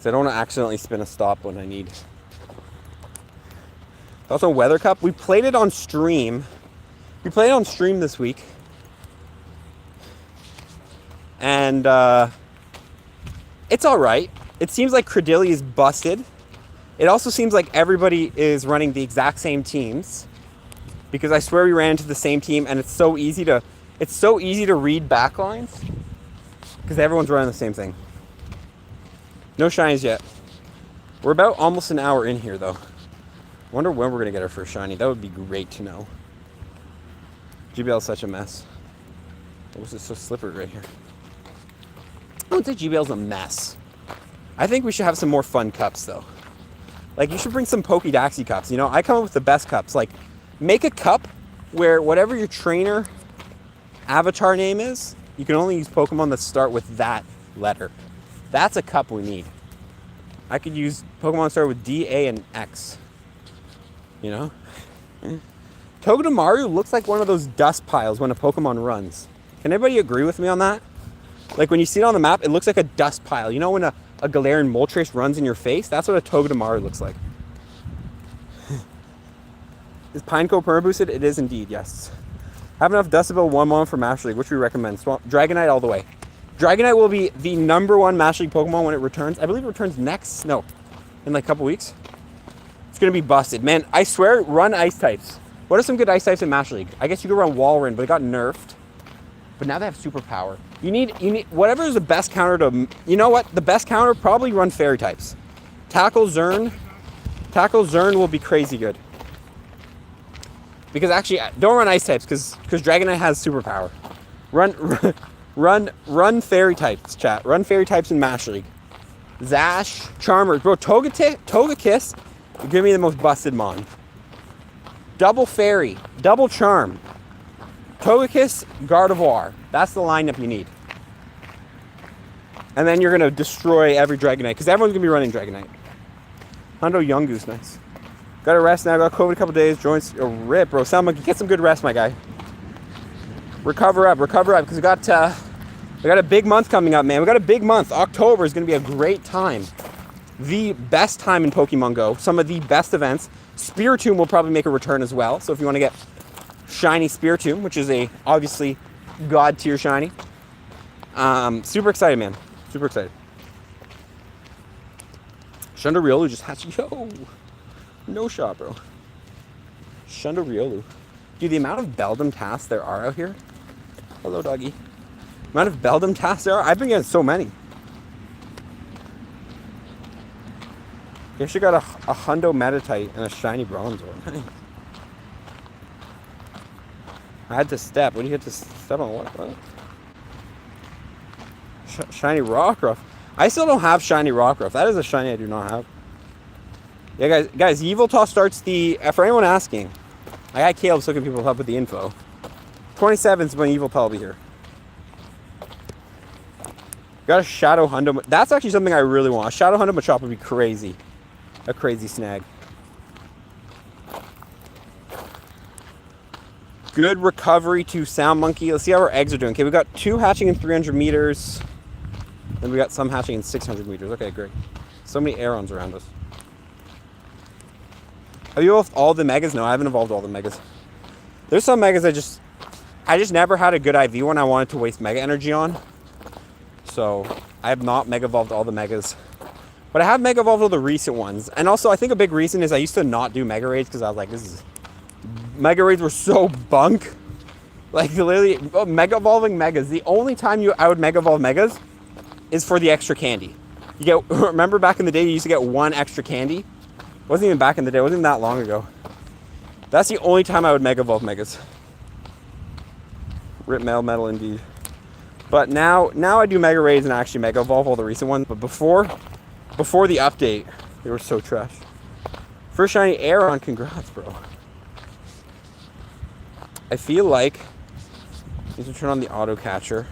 So I don't want to accidentally spin a stop when I need. Also, Weather Cup. We played it on stream. We played it on stream this week. And it's alright. It seems like Credilli is busted. It also seems like everybody is running the exact same teams. Because I swear we ran into the same team and it's so easy to read backlines. Because everyone's running the same thing. No shinies yet. We're about almost an hour in here, though. I wonder when we're going to get our first shiny. That would be great to know. GBL is such a mess. Why was it so slippery right here? I don't think GBL is a mess. I think we should have some more fun cups, though. Like, you should bring some Pokédaxy cups. You know, I come up with the best cups. Like, make a cup where whatever your trainer avatar name is, you can only use Pokemon that start with that letter. That's a cup we need. I could use Pokemon start with D, A, and X. You know? Togedemaru looks like one of those dust piles when a Pokemon runs. Can everybody agree with me on that? Like when you see it on the map, it looks like a dust pile. You know when a Galarian Moltres runs in your face? That's what a Togedemaru looks like. Is Pineco perma boosted? It is indeed, yes. Have enough Dustable 1-1 for Master League. Which we recommend? Dragonite all the way. Dragonite will be the #1 Master League Pokemon when it returns. I believe it returns in like a couple weeks. It's going to be busted. Man, I swear, run ice types. What are some good ice types in Master League? I guess you could run Walrein, but it got nerfed. But now they have superpower. You need whatever is the best counter to. You know what? The best counter, probably run fairy types. Tackle Zern will be crazy good. Because actually, don't run ice types because Dragonite has superpower. Run fairy types, chat. Run fairy types in Master League. Zash, Charmer, bro. Togekiss, you're gonna be the most busted mon. Double fairy, double charm. Togekiss, Gardevoir. That's the lineup you need. And then you're gonna destroy every Dragonite because everyone's gonna be running Dragonite. Hundo Yungoos, nice. Got to rest now. Got COVID a couple days. Joints a rip, bro. Sound monkey, get some good rest, my guy. Recover up, because we got a big month coming up, man. We got a big month. October is going to be a great time. The best time in Pokemon Go. Some of the best events. Spiritomb will probably make a return as well. So if you want to get shiny Spiritomb, which is a obviously god tier shiny. Super excited, man. Super excited. Shunda Riolu just hatched. Yo. No shot, bro. Shunda Riolu. Dude, the amount of Beldum tasks there are out here. Hello, doggy. The amount of Beldum tasks there are. I've been getting so many. You actually got a Hundo Meditite and a shiny Bronzor. I had to step. What do you have to step on? What? Shiny Rockruff. I still don't have shiny Rockruff. That is a shiny I do not have. Yeah, guys, Yveltal starts for anyone asking, I got Caleb so can people help with the info. 27th is when Yveltal will be here. Got a Shadow Hundo. That's actually something I really want. A Shadow Hundo Machop would be crazy. A crazy snag. Good recovery to Sound Monkey. Let's see how our eggs are doing. Okay, we got 2 hatching in 300 meters. Then we got some hatching in 600 meters. Okay, great. So many Aerons around us. Have you evolved all the megas? No, I haven't evolved all the megas. There's some megas I just never had a good IV one I wanted to waste mega energy on. So I have not mega evolved all the megas. But I have mega evolved all the recent ones. And also I think a big reason is I used to not do mega raids because I was like, mega raids were so bunk. Like literally mega evolving megas. The only time I would mega evolve megas is for the extra candy. Remember back in the day you used to get 1 extra candy? Wasn't even back in the day. It wasn't even that long ago. That's the only time I would mega evolve megas. Rip metal indeed. But now I do mega raids and actually mega evolve all the recent ones. But before the update, they were so trash. First shiny Aeron, congrats, bro. I feel like I need to turn on the auto catcher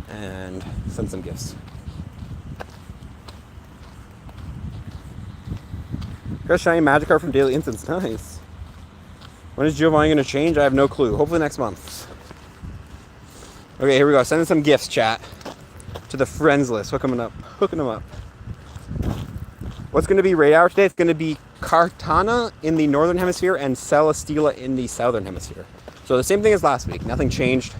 and send some gifts. Got a shiny Magikarp from Daily Instance. Nice. When is Giovanni going to change? I have no clue. Hopefully next month. Okay, here we go. Sending some gifts, chat. To the friends list. Hooking them up. What's going to be raid hour today? It's going to be Kartana in the northern hemisphere and Celesteela in the southern hemisphere. So the same thing as last week. Nothing changed.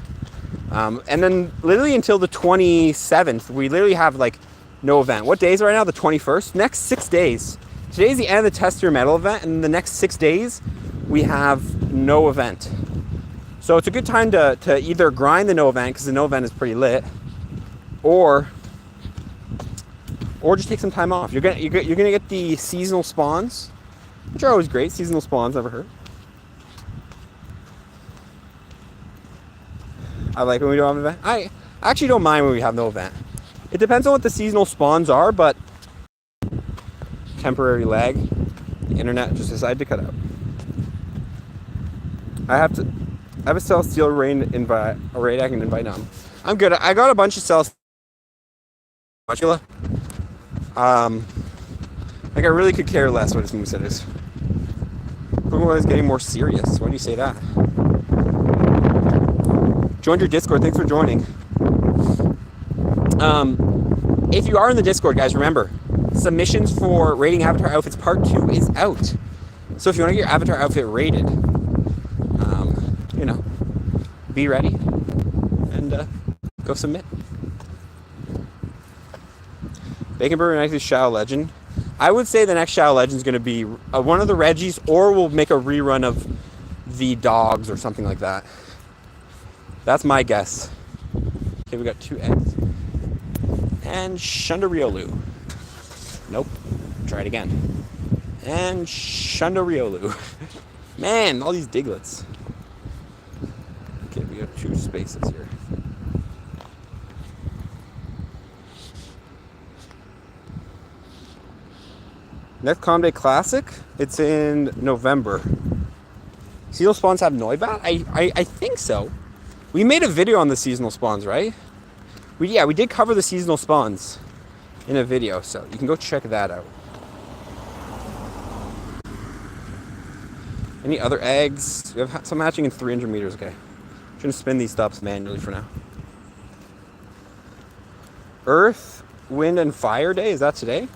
And then literally until the 27th, we literally have like no event. What day is it right now? The 21st? Next 6 days. Today's the end of the Test Your Metal event, and the next 6 days, we have no event. So it's a good time to either grind the no event, because the no event is pretty lit, or just take some time off. You're gonna get the seasonal spawns, which are always great. Seasonal spawns, never hurt. I like when we don't have an event. I actually don't mind when we have no event. It depends on what the seasonal spawns are, but temporary lag. The internet just decided to cut out. I have a Celesteela raid I can invite on. I'm good. I got a bunch of Celesteela. Like I really could care less what his moveset is. Pokemon is getting more serious. Why do you say that? Joined your Discord. Thanks for joining. If you are in the Discord, guys, remember, submissions for rating avatar outfits part 2 is out. So if you want to get your avatar outfit rated, be ready and go submit. Bacon Burger Nice is Shadow Legend. I would say the next Shadow Legend is going to be one of the Reggies, or we'll make a rerun of the dogs or something like that. That's my guess. Okay, we got 2 eggs. And Shundariolu. Nope. Try it again. And Shundariolu. Man, all these Diglets. Okay, we got 2 spaces here. Next Comday Classic, it's in November. Seasonal spawns have Noibat? I think so. We made a video on the seasonal spawns, right? We did cover the seasonal spawns in a video, so you can go check that out. Any other eggs? We have some hatching in 300 meters, okay. I'm gonna spin these stops manually for now. Earth, Wind, and Fire Day, is that today?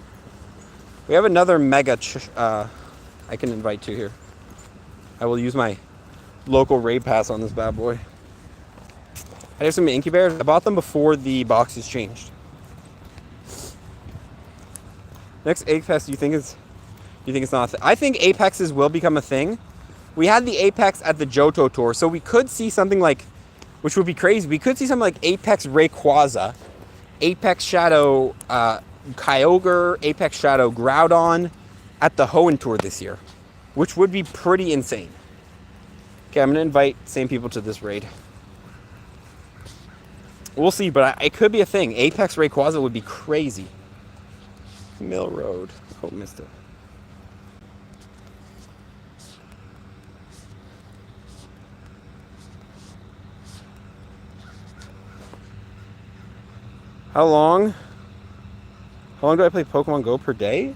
We have another mega I can invite to here. I will use my local raid pass on this bad boy. I have some incubators. I bought them before the boxes changed. Next Apex, do you think it's not a thing? I think Apexes will become a thing. We had the Apex at the Johto tour, so we could see something like, which would be crazy. We could see something like Apex Rayquaza, Apex Shadow Kyogre, Apex Shadow Groudon at the Hoenn tour this year, which would be pretty insane. Okay, I'm gonna invite same people to this raid. We'll see, but it could be a thing. Apex Rayquaza would be crazy. Mill Road. Oh, missed it. How long do I play Pokemon Go per day?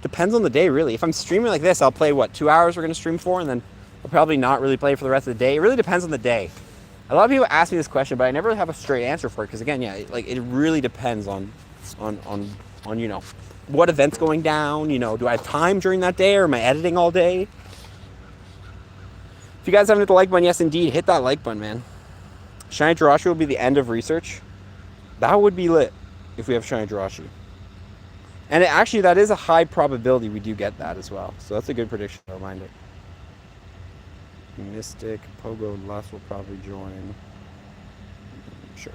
Depends on the day, really. If I'm streaming like this, I'll play, 2 hours we're going to stream for, and then I'll probably not really play for the rest of the day. It really depends on the day. A lot of people ask me this question, but I never have a straight answer for it, because again, it really depends on what event's going down, do I have time during that day, or am I editing all day? If you guys haven't hit the like button, yes indeed, hit that like button, man. Shiny Jirachi will be the end of research. That would be lit if we have Shiny Jirachi. And actually, that is a high probability we do get that as well. So that's a good prediction, reminder. Mystic, Pogo, and Lust will probably join. Sure.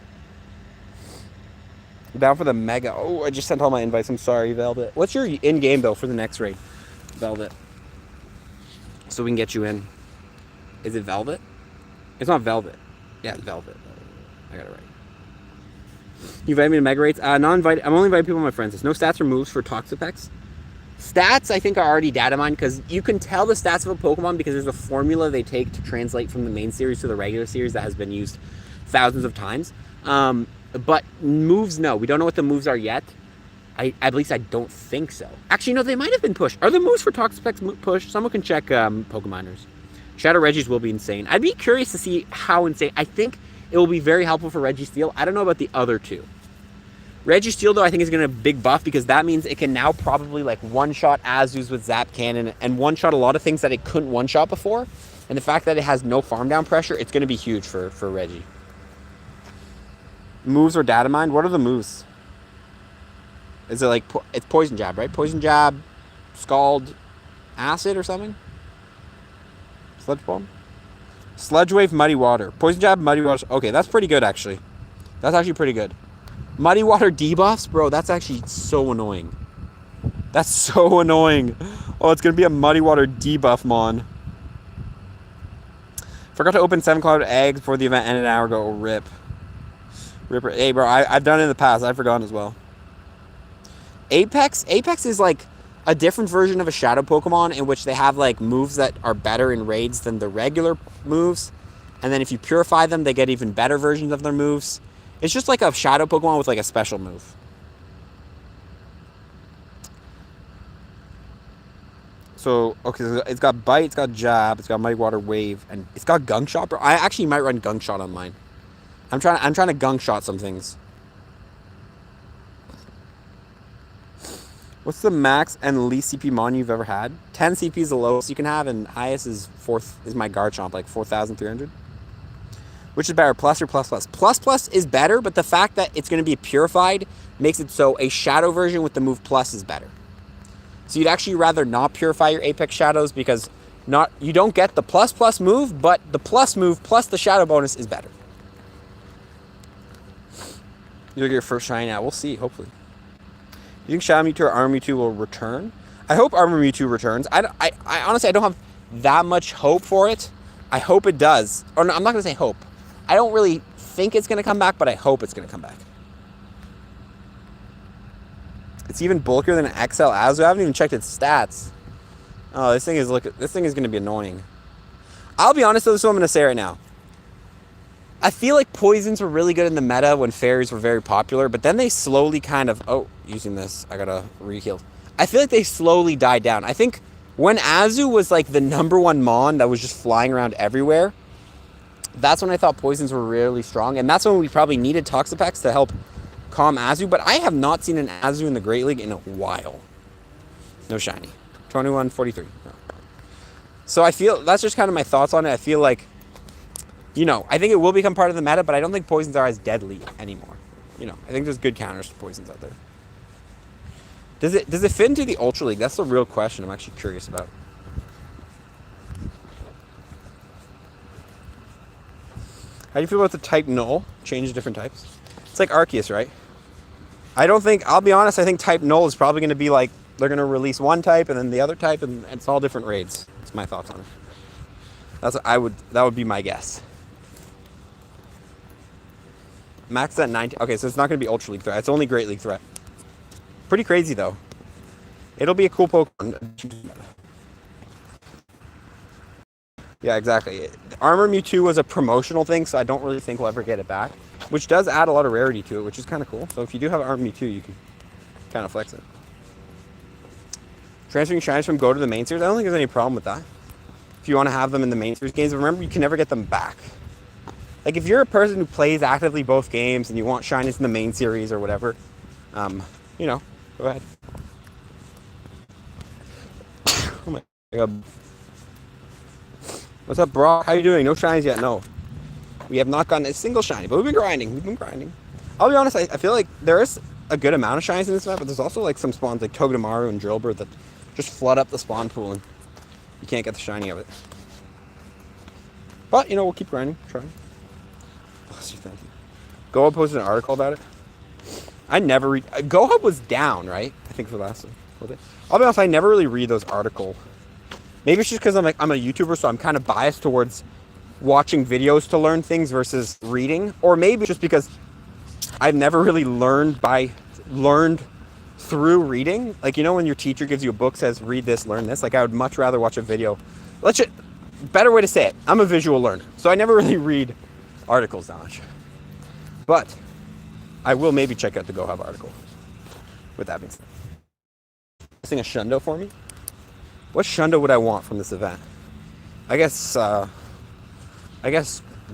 Down for the Mega. Oh, I just sent all my invites. I'm sorry, Velvet. What's your in-game, though, for the next raid? Velvet. So we can get you in. Is it Velvet? It's not Velvet. Yeah, it's Velvet. I got it right. You invite me to Mega Raids? Not invited. I'm only inviting people my friends. There's no stats or moves for Toxicapex. Stats, I think, are already data mined, because you can tell the stats of a Pokemon because there's a formula they take to translate from the main series to the regular series that has been used thousands of times. But moves, no. We don't know what the moves are yet. At least I don't think so. Actually, no, they might have been pushed. Are the moves for Toxicapex pushed? Someone can check Pokemoners. Shadow Regis will be insane. I'd be curious to see how insane. I think it will be very helpful for Registeel. I don't know about the other two. Registeel, though, I think is going to big buff, because that means it can now probably one-shot Azus with Zap Cannon and one-shot a lot of things that it couldn't one-shot before. And the fact that it has no farm down pressure, it's going to be huge for Reggie. Moves or data mined? What are the moves? Is it it's Poison Jab, right? Poison Jab, Scald, Acid or something? Sludge Bomb? Sludge Wave, Muddy Water. Poison Jab, Muddy Water. Okay, that's pretty good, actually. That's actually pretty good. Muddy Water debuffs? Bro, that's actually so annoying. That's so annoying. Oh, it's going to be a Muddy Water debuff, mon. Forgot to open 7 cloud eggs before the event ended an hour ago. Rip. Ripper. Hey, bro, I've done it in the past. I've forgotten as well. Apex? Apex is a different version of a Shadow Pokemon in which they have moves that are better in raids than the regular moves. And then if you purify them, they get even better versions of their moves. It's just like a Shadow Pokemon with a special move. So, okay, so it's got Bite, it's got Jab, it's got Mighty Water Wave, and it's got Gunk Shot, bro. I actually might run Gunk Shot on mine. I'm trying to Gunk Shot some things. What's the max and least CP mon you've ever had? 10 CP is the lowest you can have, and highest is my Garchomp, 4,300. Which is better, Plus or Plus Plus? Plus Plus is better, but the fact that it's going to be purified makes it so a Shadow version with the move Plus is better. So you'd actually rather not purify your Apex shadows because you don't get the plus move, but the plus move plus the shadow bonus is better. You'll get your first shiny now. We'll see, hopefully. You think Shadow Mewtwo or Armor Mewtwo will return? I hope Armor Mewtwo returns. I honestly, I don't have that much hope for it. I hope it does. Or no, I'm not going to say hope. I don't really think it's going to come back, but I hope it's going to come back. It's even bulkier than an XL Azu. I haven't even checked its stats. Oh, this thing is going to be annoying. I'll be honest though, this is what I'm going to say right now. I feel like poisons were really good in the meta when fairies were very popular, but then they slowly kind of... Oh, using this, I gotta re-heal. I feel like they slowly died down. I think when Azu was like the #1 Mon that was just flying around everywhere, that's when I thought poisons were really strong, and that's when we probably needed Toxicapex to help calm Azu, but I have not seen an Azu in the Great League in a while. No shiny. 2143. No. So I feel... That's just kind of my thoughts on it. I feel like... I think it will become part of the meta, but I don't think poisons are as deadly anymore. I think there's good counters to poisons out there. Does it fit into the Ultra League? That's the real question I'm actually curious about. How do you feel about the type null? Change different types. It's like Arceus, right? I'll be honest, I think type null is probably going to be like, they're going to release one type and then the other type, and it's all different raids. That's my thoughts on it. That would be my guess. Max at 19. Okay, so it's not going to be Ultra League threat. It's only Great League threat. Pretty crazy, though. It'll be a cool Pokemon. Yeah, exactly. Armor Mewtwo was a promotional thing, so I don't really think we'll ever get it back. Which does add a lot of rarity to it, which is kind of cool. So if you do have Armor Mewtwo, you can kind of flex it. Transferring shinies from Go to the main series, I don't think there's any problem with that. If you want to have them in the main series games, remember, you can never get them back. Like, if you're a person who plays actively both games and you want shinies in the main series or whatever, go ahead. Oh my god. What's up, Brock? How you doing? No shinies yet? No. We have not gotten a single shiny, but we've been grinding. I'll be honest, I feel like there is a good amount of shinies in this map, but there's also like some spawns like Togedemaru and Drillbur that just flood up the spawn pool and you can't get the shiny of it. But, we'll keep grinding, trying. Bless you, thank you. GoHub posted an article about it. I never read... GoHub was down, right? I think for the last day. I'll be honest, I never really read those articles. Maybe it's just because I'm a YouTuber, so I'm kind of biased towards watching videos to learn things versus reading. Or maybe just because I've never really learned through reading. Like, when your teacher gives you a book, says, read this, learn this. Like, I would much rather watch a video. Better way to say it, I'm a visual learner. So I never really read articles that much. But I will maybe check out the GoHub article. With that being said. Missing a Shundo for me? What Shundo would I want from this event? I guess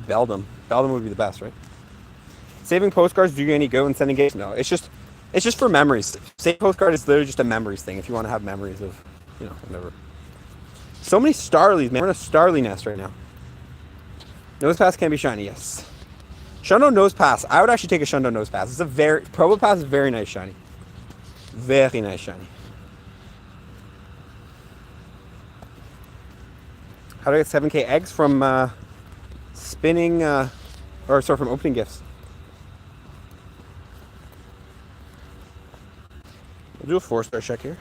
Beldum. Beldum would be the best, right? Saving postcards do you any good when sending games? No, it's just for memories. Saving postcard is literally just a memories thing. If you want to have memories of, whatever. So many Starlies, man. We're in a Starly nest right now. Nose Pass can be shiny, yes. Shundo Nose Pass. I would actually take a Shundo Nose Pass. Probopass is very nice shiny. Very nice shiny. How do I get 7k eggs? From from opening gifts. We'll do a 4-star check here.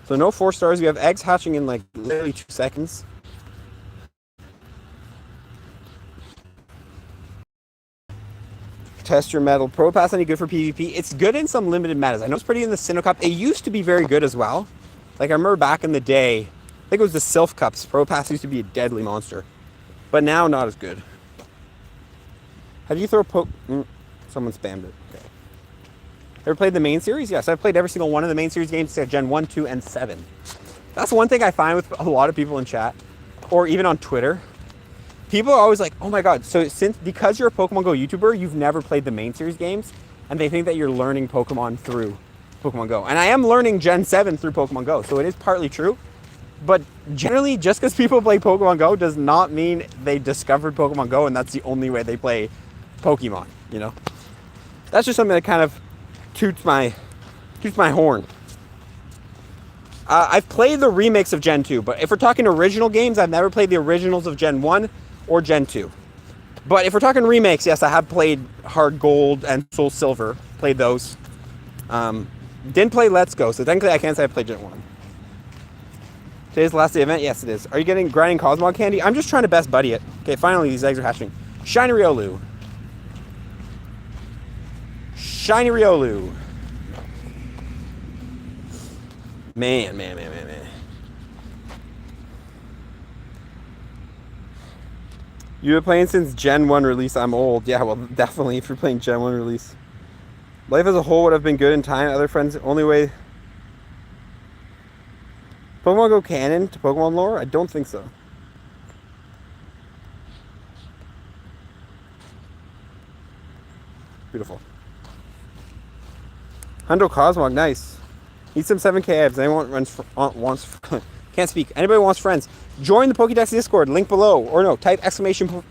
So no 4 stars. We have eggs hatching in like literally 2 seconds. Test your metal. Probopass any good for PvP? It's good in some limited metas. I know it's pretty in the Sinnoh Cup. It used to be very good as well. Like, I remember back in the day, I think it was the Sylph Cups. Probopass used to be a deadly monster. But now, not as good. Have you throw someone spammed it. Okay. Ever played the main series? Yes, I've played every single one of the main series games except Gen 1, 2, and 7. That's one thing I find with a lot of people in chat, or even on Twitter. People are always like, oh my god, so because you're a Pokemon Go YouTuber, you've never played the main series games, and they think that you're learning Pokemon through Pokemon Go. And I am learning Gen 7 through Pokemon Go, so it is partly true. But generally, just because people play Pokemon Go does not mean they discovered Pokemon Go and that's the only way they play Pokemon, That's just something that kind of toots my horn. I've played the remakes of Gen 2, but if we're talking original games, I've never played the originals of Gen 1 or Gen 2. But if we're talking remakes, yes, I have played Hard Gold and Soul Silver. Played those. Didn't play Let's Go, so technically I can't say I played Gen 1. Today's the last day event? Yes, it is. Are you getting grinding Cosmog candy? I'm just trying to best buddy it. Okay, finally these eggs are hatching. Shiny Riolu. Shiny Riolu. Man. You've been playing since Gen 1 release. I'm old. Yeah, well, definitely if you're playing Gen 1 release. Life as a whole would have been good in time. Other friends, only way... Pokemon go canon to Pokemon lore? I don't think so. Beautiful. Hundo Cosmog, nice. Need some 7K abs. Anyone wants can't speak. Anybody wants friends? Join the Pokédex Discord. Link below. Or no, type exclamation point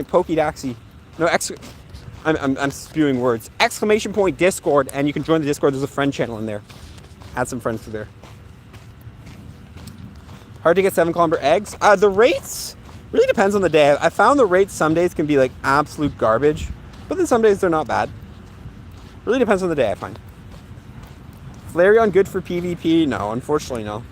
Pokédaxy. No, I'm spewing words. Exclamation point Discord, and you can join the Discord. There's a friend channel in there. Add some friends to there. Hard to get 7-kilometer eggs. The rates really depends on the day. I found the rates some days can be like absolute garbage, but then some days they're not bad. Really depends on the day, I find. Flareon good for PvP? No, unfortunately no.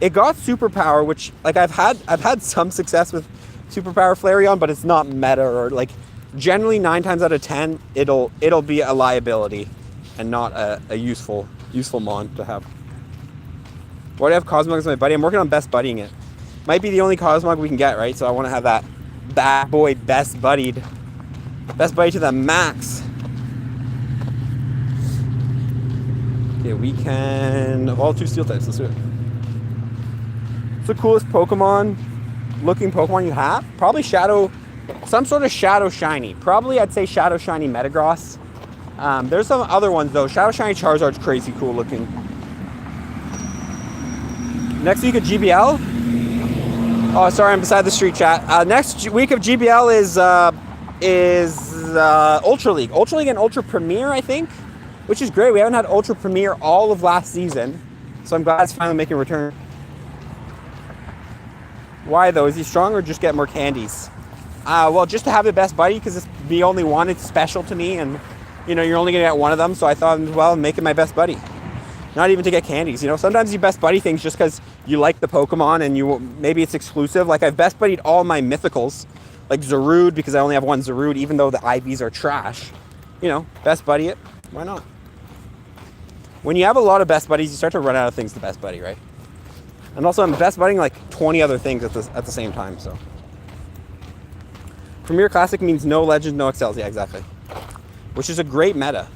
It got superpower, which like I've had some success with superpower Flareon, but it's not meta, or like generally 9 times out of 10 it'll be a liability and not a useful mon to have. Why do I have Cosmog as my buddy? I'm working on best buddying it. Might be the only Cosmog we can get, right? So I want to have that bad boy best buddy to the max. Okay, we can evolve 2 steel types. Let's do it. What's the coolest Pokemon looking Pokemon you have? Probably some sort of Shadow Shiny. Probably I'd say Shadow Shiny Metagross. There's some other ones though. Shadow Shiny Charizard's crazy cool looking. Next week of GBL? Oh, sorry, I'm beside the street chat. Next week of GBL is Ultra League. Ultra League and Ultra Premier, I think, which is great. We haven't had Ultra Premier all of last season, so I'm glad it's finally making a return. Why though? Is he strong or just get more candies? Well, just to have the best buddy, because it's the only one. It's special to me, and you know you're only gonna get one of them. So I thought, well, make it my best buddy. Not even to get candies, you know. Sometimes you best buddy things just because you like the Pokemon and maybe it's exclusive. Like I've best buddied all my mythicals, like Zarude, because I only have one Zarude, even though the IVs are trash. You know, best buddy it. Why not? When you have a lot of best buddies, you start to run out of things to best buddy, right? And also, I'm best budding like 20 other things at the same time. So, Premier Classic means no Legends, no XLs. Yeah, exactly. Which is a great meta.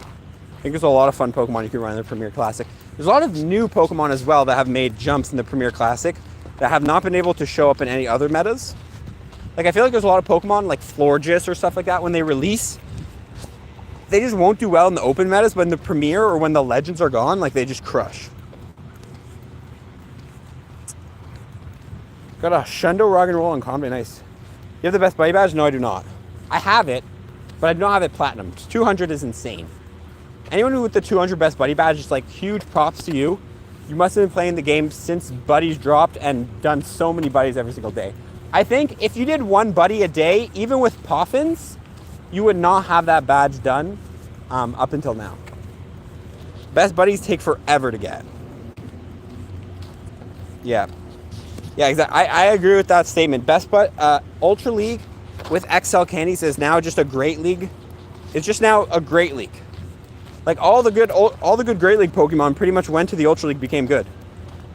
I think there's a lot of fun Pokemon you can run in the Premier Classic. There's a lot of new Pokemon as well that have made jumps in the Premier Classic that have not been able to show up in any other metas. Like, I feel like there's a lot of Pokemon, like Florges or stuff like that, when they release, they just won't do well in the open metas, but in the Premier or when the Legends are gone, like, they just crush. Got a Shundo Rock and Roll on Combat, nice. You have the best buddy badge? No, I do not. I have it, but I do not have it platinum. 200 is insane. Anyone who with the 200 best buddy badge, is like huge props to you. You must have been playing the game since buddies dropped and done so many buddies every single day. I think if you did one buddy a day, even with Poffins, you would not have that badge done up until now. Best buddies take forever to get. Yeah, exactly. I agree with that statement. Ultra League with XL candies is now just a great league. It's just now a great league. Like all the good Great League Pokemon pretty much went to the Ultra League, became good.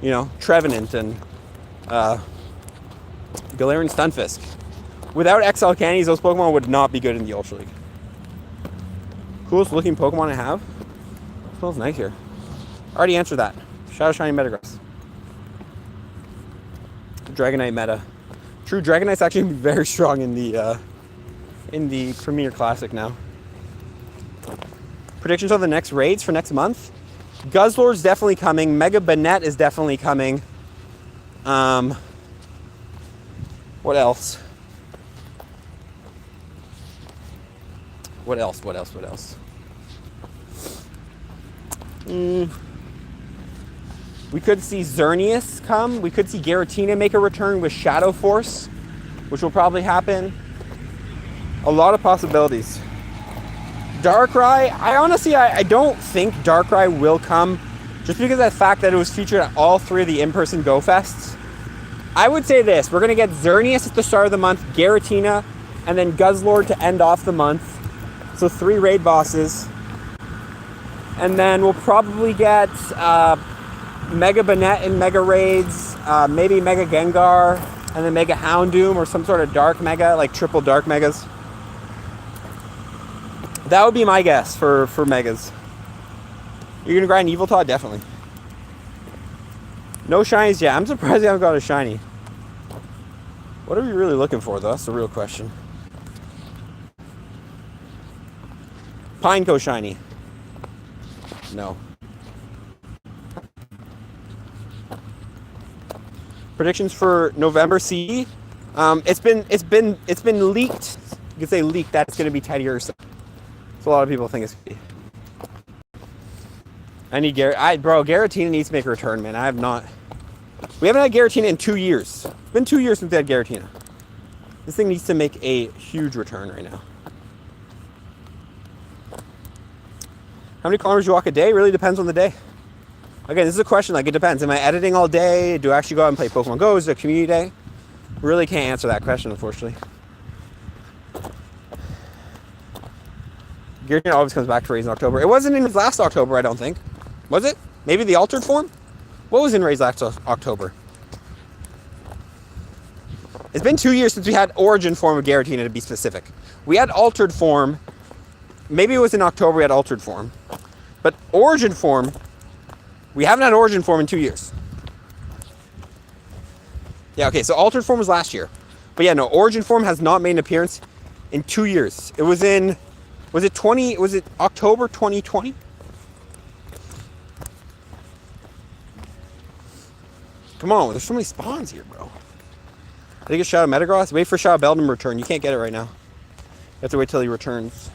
You know, Trevenant and Galarian Stunfisk. Without XL candies, those Pokemon would not be good in the Ultra League. Coolest looking Pokemon I have? It smells nice here. I already answered that. Shadow Shiny Metagross. Dragonite meta. True, Dragonite's actually very strong in the Premier Classic now. Predictions on the next raids for next month? Guzzlord's definitely coming. Mega Banette is definitely coming. What else? What else? We could see Xerneas come. We could see Giratina make a return with Shadow Force, which will probably happen. A lot of possibilities. Darkrai, I don't think Darkrai will come, just because of the fact that it was featured at all 3 of the in-person Go Fests. I would say this, we're going to get Xerneas at the start of the month, Giratina, and then Guzzlord to end off the month. So 3 raid bosses. And then we'll probably get Mega Banette in Mega Raids, maybe Mega Gengar, and then Mega Houndoom, or some sort of Dark Mega, like triple Dark Megas. That would be my guess for Megas. You're gonna grind Eviltaw? Definitely. No shinies yet. I'm surprised I haven't got a shiny. What are we really looking for, though? That's the real question. Pineco shiny. No. Predictions for November CE. It's been leaked. You could say leaked that it's gonna be Teddy Ursa. So a lot of people think it's gonna be. I need Giratina needs to make a return, man. I have not. We haven't had Giratina in 2 years. It's been 2 years since we had Giratina. This thing needs to make a huge return right now. How many kilometers do you walk a day? Really depends on the day. Again, this is a question, like, it depends. Am I editing all day? Do I actually go out and play Pokemon Go? Is it a community day? Really can't answer that question, unfortunately. Giratina always comes back to Raids in October. It wasn't in last October, I don't think. Was it? Maybe the altered form? What was in Raids last October? It's been 2 years since we had origin form of Giratina, to be specific. We had altered form. Maybe it was in October we had altered form. But origin form, we haven't had origin form in 2 years. Yeah, okay, so altered form was last year. But yeah, no, origin form has not made an appearance in 2 years. It was in, was it October 2020? Come on, there's so many spawns here, bro. I think it's Shadow Metagross. Wait for Shadow Beldum to return. You can't get it right now. You have to wait till he returns.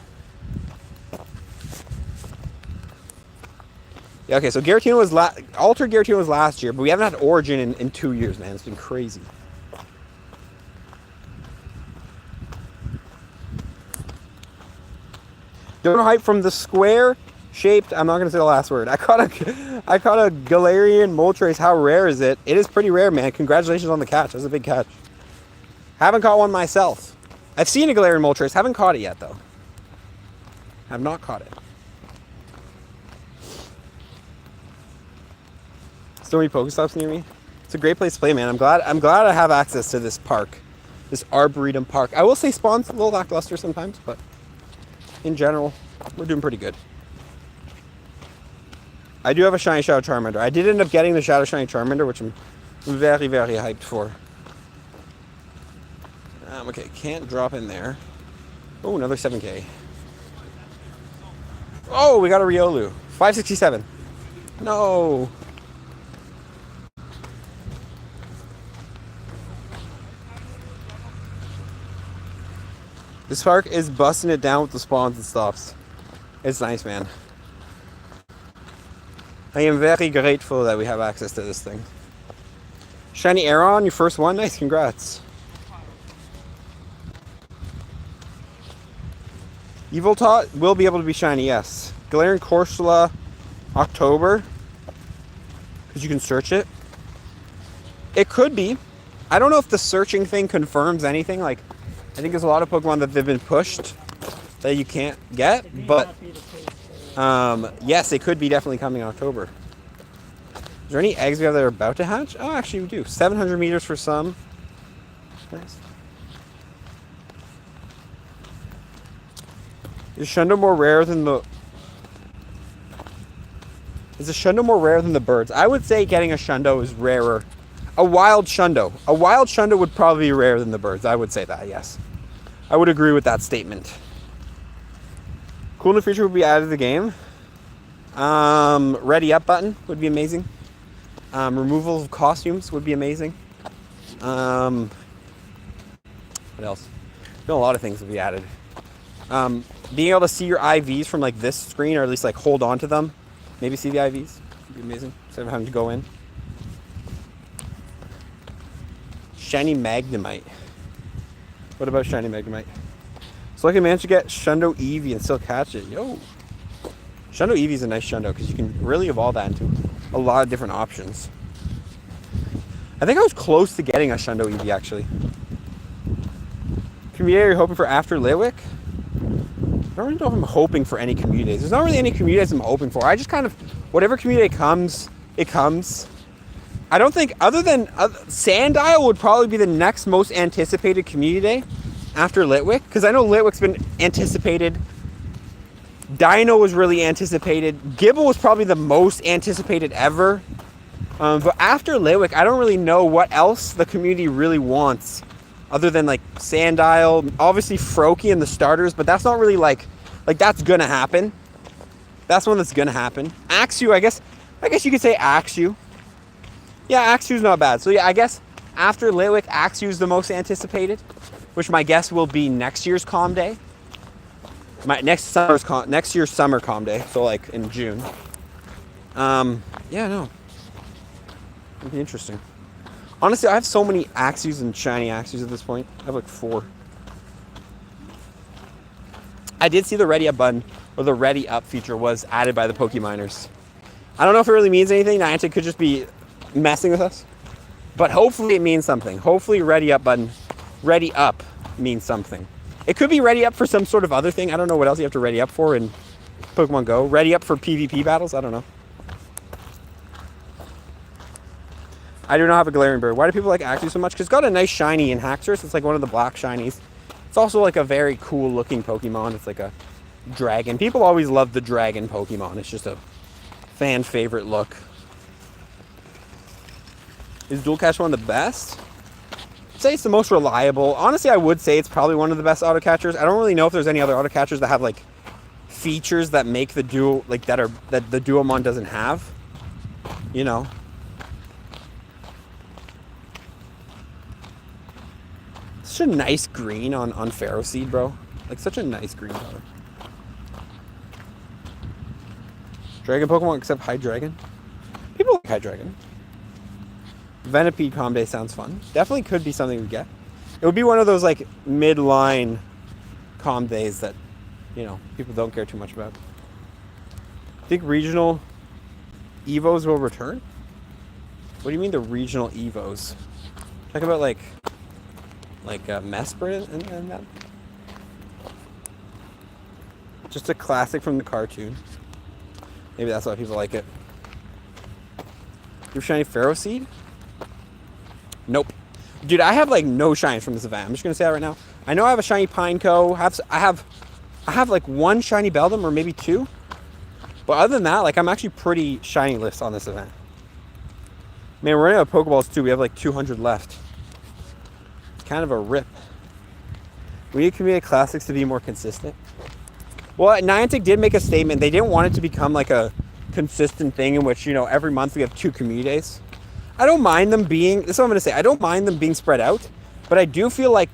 Yeah, okay, so Giratina was Altered Giratina was last year, but we haven't had Origin in 2 years, man. It's been crazy. Don't hype from the square shaped. I'm not gonna say the last word. I caught a Galarian Moltres. How rare is it? It is pretty rare, man. Congratulations on the catch. That's a big catch. Haven't caught one myself. I've seen a Galarian Moltres. Haven't caught it yet, though. Have not caught it. So many Pokestops near me. It's a great place to play, man. I'm glad I have access to this park, this Arboretum Park. I will say spawn's a little lackluster sometimes, but in general, we're doing pretty good. I do have a Shiny Shadow Charmander. I did end up getting the Shadow Shiny Charmander, which I'm very, very hyped for. Okay, can't drop in there. Oh, another 7K. Oh, we got a Riolu. 567. No. This park is busting it down with the spawns and stops. It's nice, man. I am very grateful that we have access to this thing. Shiny Aeron, your first one? Nice, congrats. Eviltot will be able to be shiny, yes. Galarian Corsola, October. Because you can search it. It could be. I don't know if the searching thing confirms anything. Like, I think there's a lot of Pokemon that they've been pushed that you can't get. But, yes, it could be definitely coming in October. Is there any eggs we have that are about to hatch? Oh, actually we do. 700 meters for some. Nice. Is Shundo more rare than the... Is a Shundo more rare than the birds? I would say getting a Shundo is rarer. A wild Shundo. A wild Shundo would probably be rarer than the birds. I would say that, yes. I would agree with that statement. Cool new feature would be added to the game. Ready up button would be amazing. Removal of costumes would be amazing. What else? A lot of things would be added. Being able to see your IVs from like this screen, or at least like hold on to them. Maybe see the IVs. Would be amazing. Instead of having to go in. Shiny Magnemite. What about Shiny Magnemite? So I can manage to get Shundo Eevee and still catch it. Yo. Shundo Eevee is a nice Shundo because you can really evolve that into a lot of different options. I think I was close to getting a Shundo Eevee actually. Community, are you hoping for after Litwick? I don't really know if I'm hoping for any community days. There's not really any community days I'm hoping for. I just kind of, whatever community comes, it comes. I don't think, other than Sandile would probably be the next most anticipated community day after Litwick, because I know Litwick's been anticipated. Dino was really anticipated. Gibble was probably the most anticipated ever. But after Litwick, I don't really know what else the community really wants, other than like Sandile, obviously Froakie and the starters, but that's not really like that's gonna happen. That's one that's gonna happen. Axew, I guess you could say Axew. Yeah, Axew's not bad. So yeah, I guess after Litwick, Axew's the most anticipated, which my guess will be next year's Calm Day. Next year's summer Calm Day, so like in June. Yeah, no. It'd be interesting. Honestly, I have so many Axews and shiny Axews at this point. I have like 4. I did see the Ready Up button, or the Ready Up feature was added by the Pokeminers. I don't know if it really means anything. Niantic could just be messing with us. But hopefully it means something. Hopefully Ready Up button, Ready Up means something. It could be Ready Up for some sort of other thing. I don't know what else you have to Ready Up for in Pokemon Go. Ready Up for PvP battles? I don't know. I do not have a Galarian Bird. Why do people like Axew so much? Because it's got a nice shiny in Haxorus. It's like one of the black shinies. It's also like a very cool looking Pokemon. It's like a dragon. People always love the dragon Pokemon. It's just a fan favorite look. Is Dual Catch one of the best? I'd say it's the most reliable. Honestly, I would say it's probably one of the best auto catchers. I don't really know if there's any other auto catchers that have like features that make the dual, like that the Duomon doesn't have. You know. Such a nice green on Pharaoh Seed, bro. Like such a nice green color. Dragon Pokemon except Hydreigon. People like Hydreigon. Venipede Calm Day sounds fun. Definitely could be something we get. It would be one of those like midline Calm Days that, you know, people don't care too much about. Think regional Evos will return? What do you mean the regional Evos? Talk about like Mesprit and that? Just a classic from the cartoon. Maybe that's why people like it. Your shiny Pharaoh Seed? Nope. Dude, I have like no shines from this event. I'm just gonna say that right now. I know I have a shiny Pineco. I have like 1 shiny Beldum or maybe 2. But other than that, like I'm actually pretty shiny-less on this event. Man, we're running out of Pokeballs too. We have like 200 left. It's kind of a rip. We need community classics to be more consistent. Well, Niantic did make a statement. They didn't want it to become like a consistent thing in which, you know, every month we have 2 community days. I don't mind them being, this is what I'm going to say, I don't mind them being spread out, but I do feel like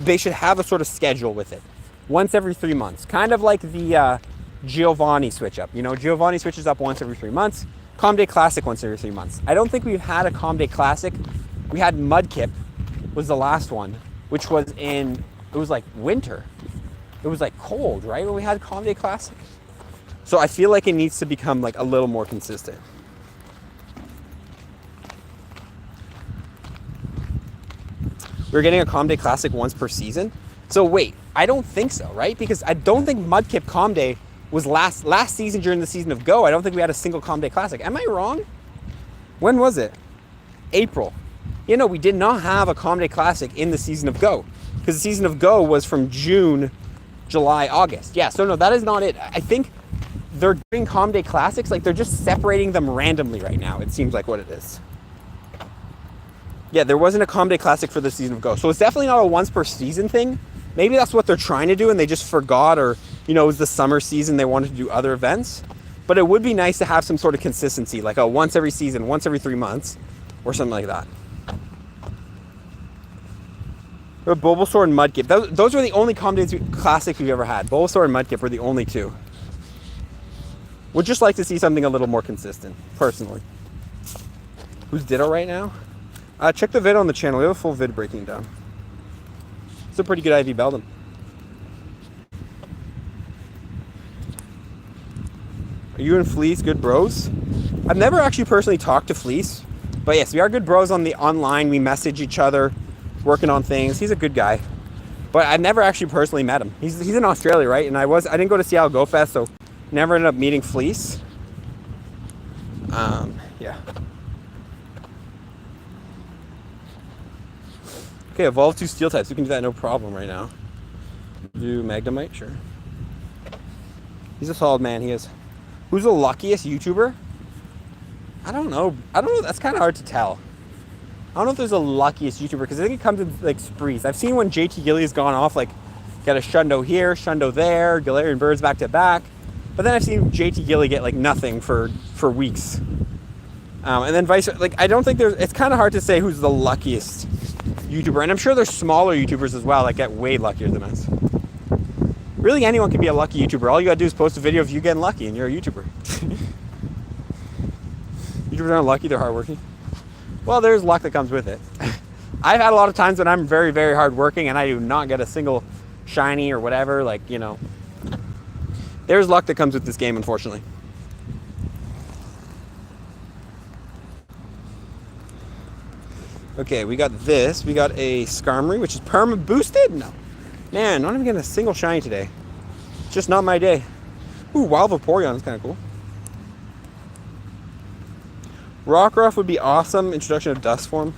they should have a sort of schedule with it. Once every 3 months. Kind of like the Giovanni switch up. You know, Giovanni switches up once every 3 months. Calm Day Classic once every 3 months. I don't think we've had a Calm Day Classic. We had Mudkip was the last one, which was it was like winter. It was like cold, right, when we had Calm Day Classic? So I feel like it needs to become like a little more consistent. We're getting a Calm Day Classic once per season. So wait, I don't think so, right? Because I don't think Mudkip Calm Day was last season during the season of Go. I don't think we had a single Calm Day Classic. Am I wrong? When was it? April. You know, we did not have a Calm Day Classic in the season of Go. Because the season of Go was from June, July, August. Yeah, so no, that is not it. I think they're doing Calm Day Classics, like they're just separating them randomly right now. It seems like what it is. Yeah, there wasn't a Calm Day Classic for the season of Go. So it's definitely not a once per season thing. Maybe that's what they're trying to do and they just forgot, or, you know, it was the summer season, they wanted to do other events. But it would be nice to have some sort of consistency, like a once every season, once every 3 months, or something like that. Bulbasaur and Mudkip. Those were the only Calm Day Classics we've ever had. Bulbasaur and Mudkip were the only 2. Would just like to see something a little more consistent, personally. Who's Ditto right now? Check the vid on the channel. We have a full vid breaking down. It's a pretty good IV Beldam. Are you and Fleece good bros? I've never actually personally talked to Fleece, but yes, we are good bros on the online. We message each other, working on things. He's a good guy, but I've never actually personally met him. He's in Australia, right? And I didn't go to Seattle Go Fest, so never ended up meeting Fleece. Yeah. Okay, evolve 2 steel types. We can do that no problem right now. Do Magnemite, sure. He's a solid man, he is. Who's the luckiest YouTuber? I don't know. That's kind of hard to tell. I don't know if there's a luckiest YouTuber, because I think it comes in like sprees. I've seen when JT Gilly's gone off, like, get a shundo here, shundo there, Galarian Birds back to back. But then I've seen JT Gilly get like nothing for weeks. And then vice versa. Like, I don't think it's kind of hard to say who's the luckiest YouTuber. And I'm sure there's smaller YouTubers as well that get way luckier than us. Really, anyone can be a lucky YouTuber. All you gotta do is post a video of you getting lucky and you're a YouTuber. YouTubers aren't lucky, they're hardworking. Well, there's luck that comes with it. I've had a lot of times when I'm very, very hardworking and I do not get a single shiny or whatever. Like, you know, there's luck that comes with this game, unfortunately. Okay, we got this. We got a Skarmory, which is perma boosted? No. Man, not even getting a single shiny today. Just not my day. Ooh, Wild Vaporeon is kind of cool. Rockruff would be awesome. Introduction of Dust form.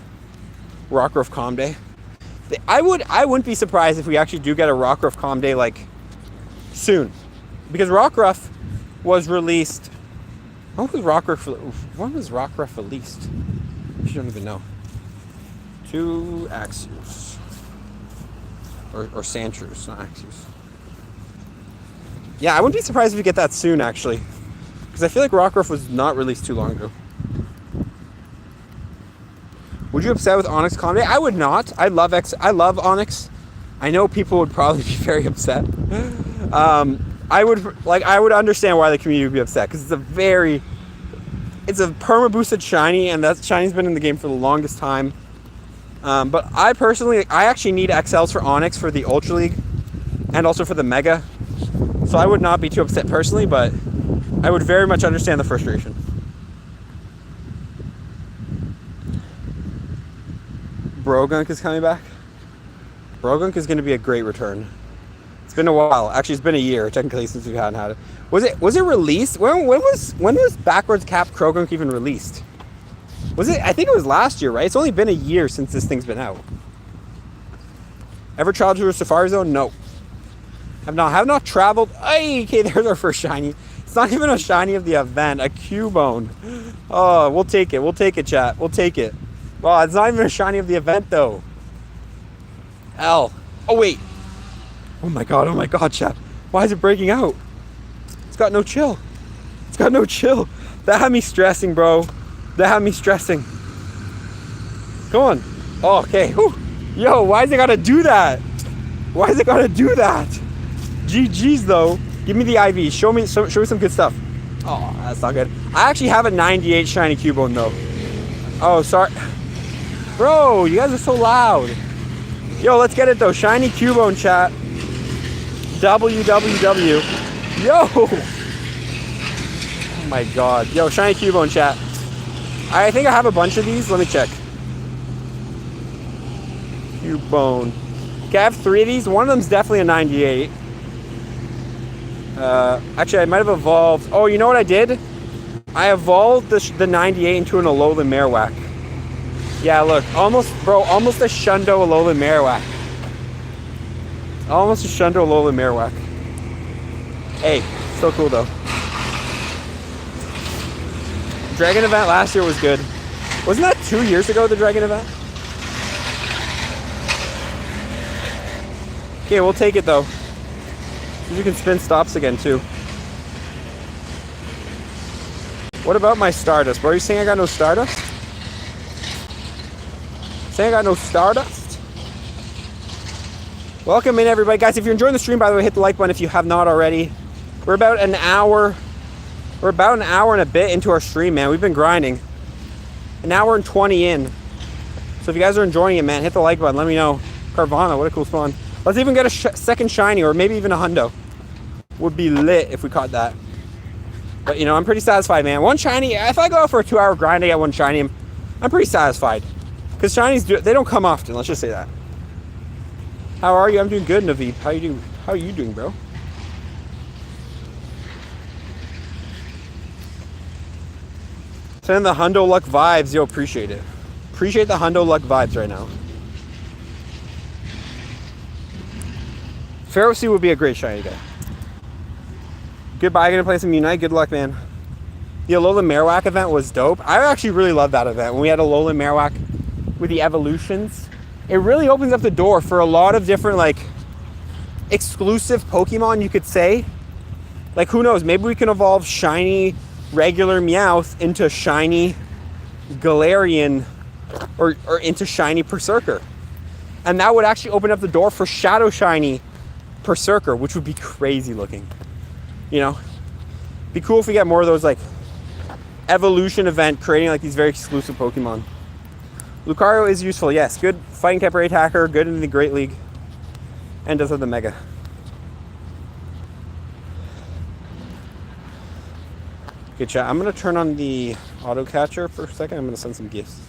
Rockruff Calm Day. I wouldn't be surprised if we actually do get a Rockruff Calm Day like soon. Because Rockruff was released. When was Rockruff released? I don't even know. 2 Axews. Or Sandshrews, not Axews. Yeah, I wouldn't be surprised if we get that soon, actually. Because I feel like Rockruff was not released too long ago. Would you upset with Onix Calm Day? I would not. I love Onix. I know people would probably be very upset. I would understand why the community would be upset, because it's a perma boosted shiny, and that shiny's been in the game for the longest time. But I actually need XLs for Onix for the Ultra League and also for the Mega. So I would not be too upset personally, but I would very much understand the frustration. Brogunk is coming back. Brogunk is going to be a great return. It's been a while. Actually, it's been a year technically since we hadn't had it. Was it released? When was Backwards Cap Krogunk even released? Was it? I think it was last year, right? It's only been a year since this thing's been out. Ever traveled to a Safari Zone? No. Have not traveled. Hey, okay, there's our first shiny. It's not even a shiny of the event. A Cubone. Oh, we'll take it. We'll take it, chat. We'll take it. Well, it's not even a shiny of the event, though. Hell. Oh, wait. Oh, my God, chat. Why is it breaking out? It's got no chill. It's got no chill. That had me stressing, bro. That had me stressing. Come on. Oh, okay. Whew. Yo, why is it gotta do that? Why is it gotta do that? GG's, though. Give me the IV. Show me some good stuff. Oh, that's not good. I actually have a 98 shiny Cubone, though. Oh, sorry. Bro, you guys are so loud. Yo, let's get it, though. Shiny Cubone, chat. WWW. Yo! Oh my God. Yo, shiny Cubone, chat. I think I have a bunch of these. Let me check. Cubone. Okay, I have 3 of these. One of them's definitely a 98. Actually, I might have evolved. Oh, you know what I did? I evolved the 98 into an Alolan Marowak. Yeah, look. Almost a Shundo Alolan Marowak. Almost a Shundo Alolan Marowak. Hey, so cool, though. Dragon event last year was good. Wasn't that 2 years ago, the Dragon event? Okay, we'll take it, though. You can spin stops again, too. What about my Stardust? Bro, are you saying I got no Stardust? Saying I got no Stardust? Welcome in, everybody. Guys, if you're enjoying the stream, by the way, hit the like button if you have not already. We're about an hour and a bit into our stream, man. We've been grinding. An hour and 20 in. So if you guys are enjoying it, man, hit the like button. Let me know. Carvana, what a cool spawn. Let's even get a second shiny, or maybe even a hundo. Would be lit if we caught that. But you know, I'm pretty satisfied, man. One shiny, if I go out for a 2-hour grind, I get one shiny, I'm pretty satisfied. Because shinies, they don't come often, let's just say that. How are you? I'm doing good, Naveed. How you doing? How are you doing, bro? Send the hundo luck vibes. Yo, appreciate it. Appreciate the hundo luck vibes right now. Pharaoh C would be a great shiny day. Goodbye, gonna play some Unite. Good luck, man. The Alolan Marowak event was dope. I actually really loved that event. When we had Alolan Marowak with the evolutions, it really opens up the door for a lot of different, like, exclusive Pokemon, you could say. Like, who knows? Maybe we can evolve shiny regular Meowth into shiny Galarian, or into shiny Berserker. And that would actually open up the door for Shadow Shiny Berserker, which would be crazy looking. You know, be cool if we get more of those, like, evolution event creating like these very exclusive Pokemon. Lucario is useful, yes. Good fighting type raid hacker, good in the Great League, and does have the Mega. Okay, chat. I'm gonna turn on the auto catcher for a second. I'm gonna send some gifts.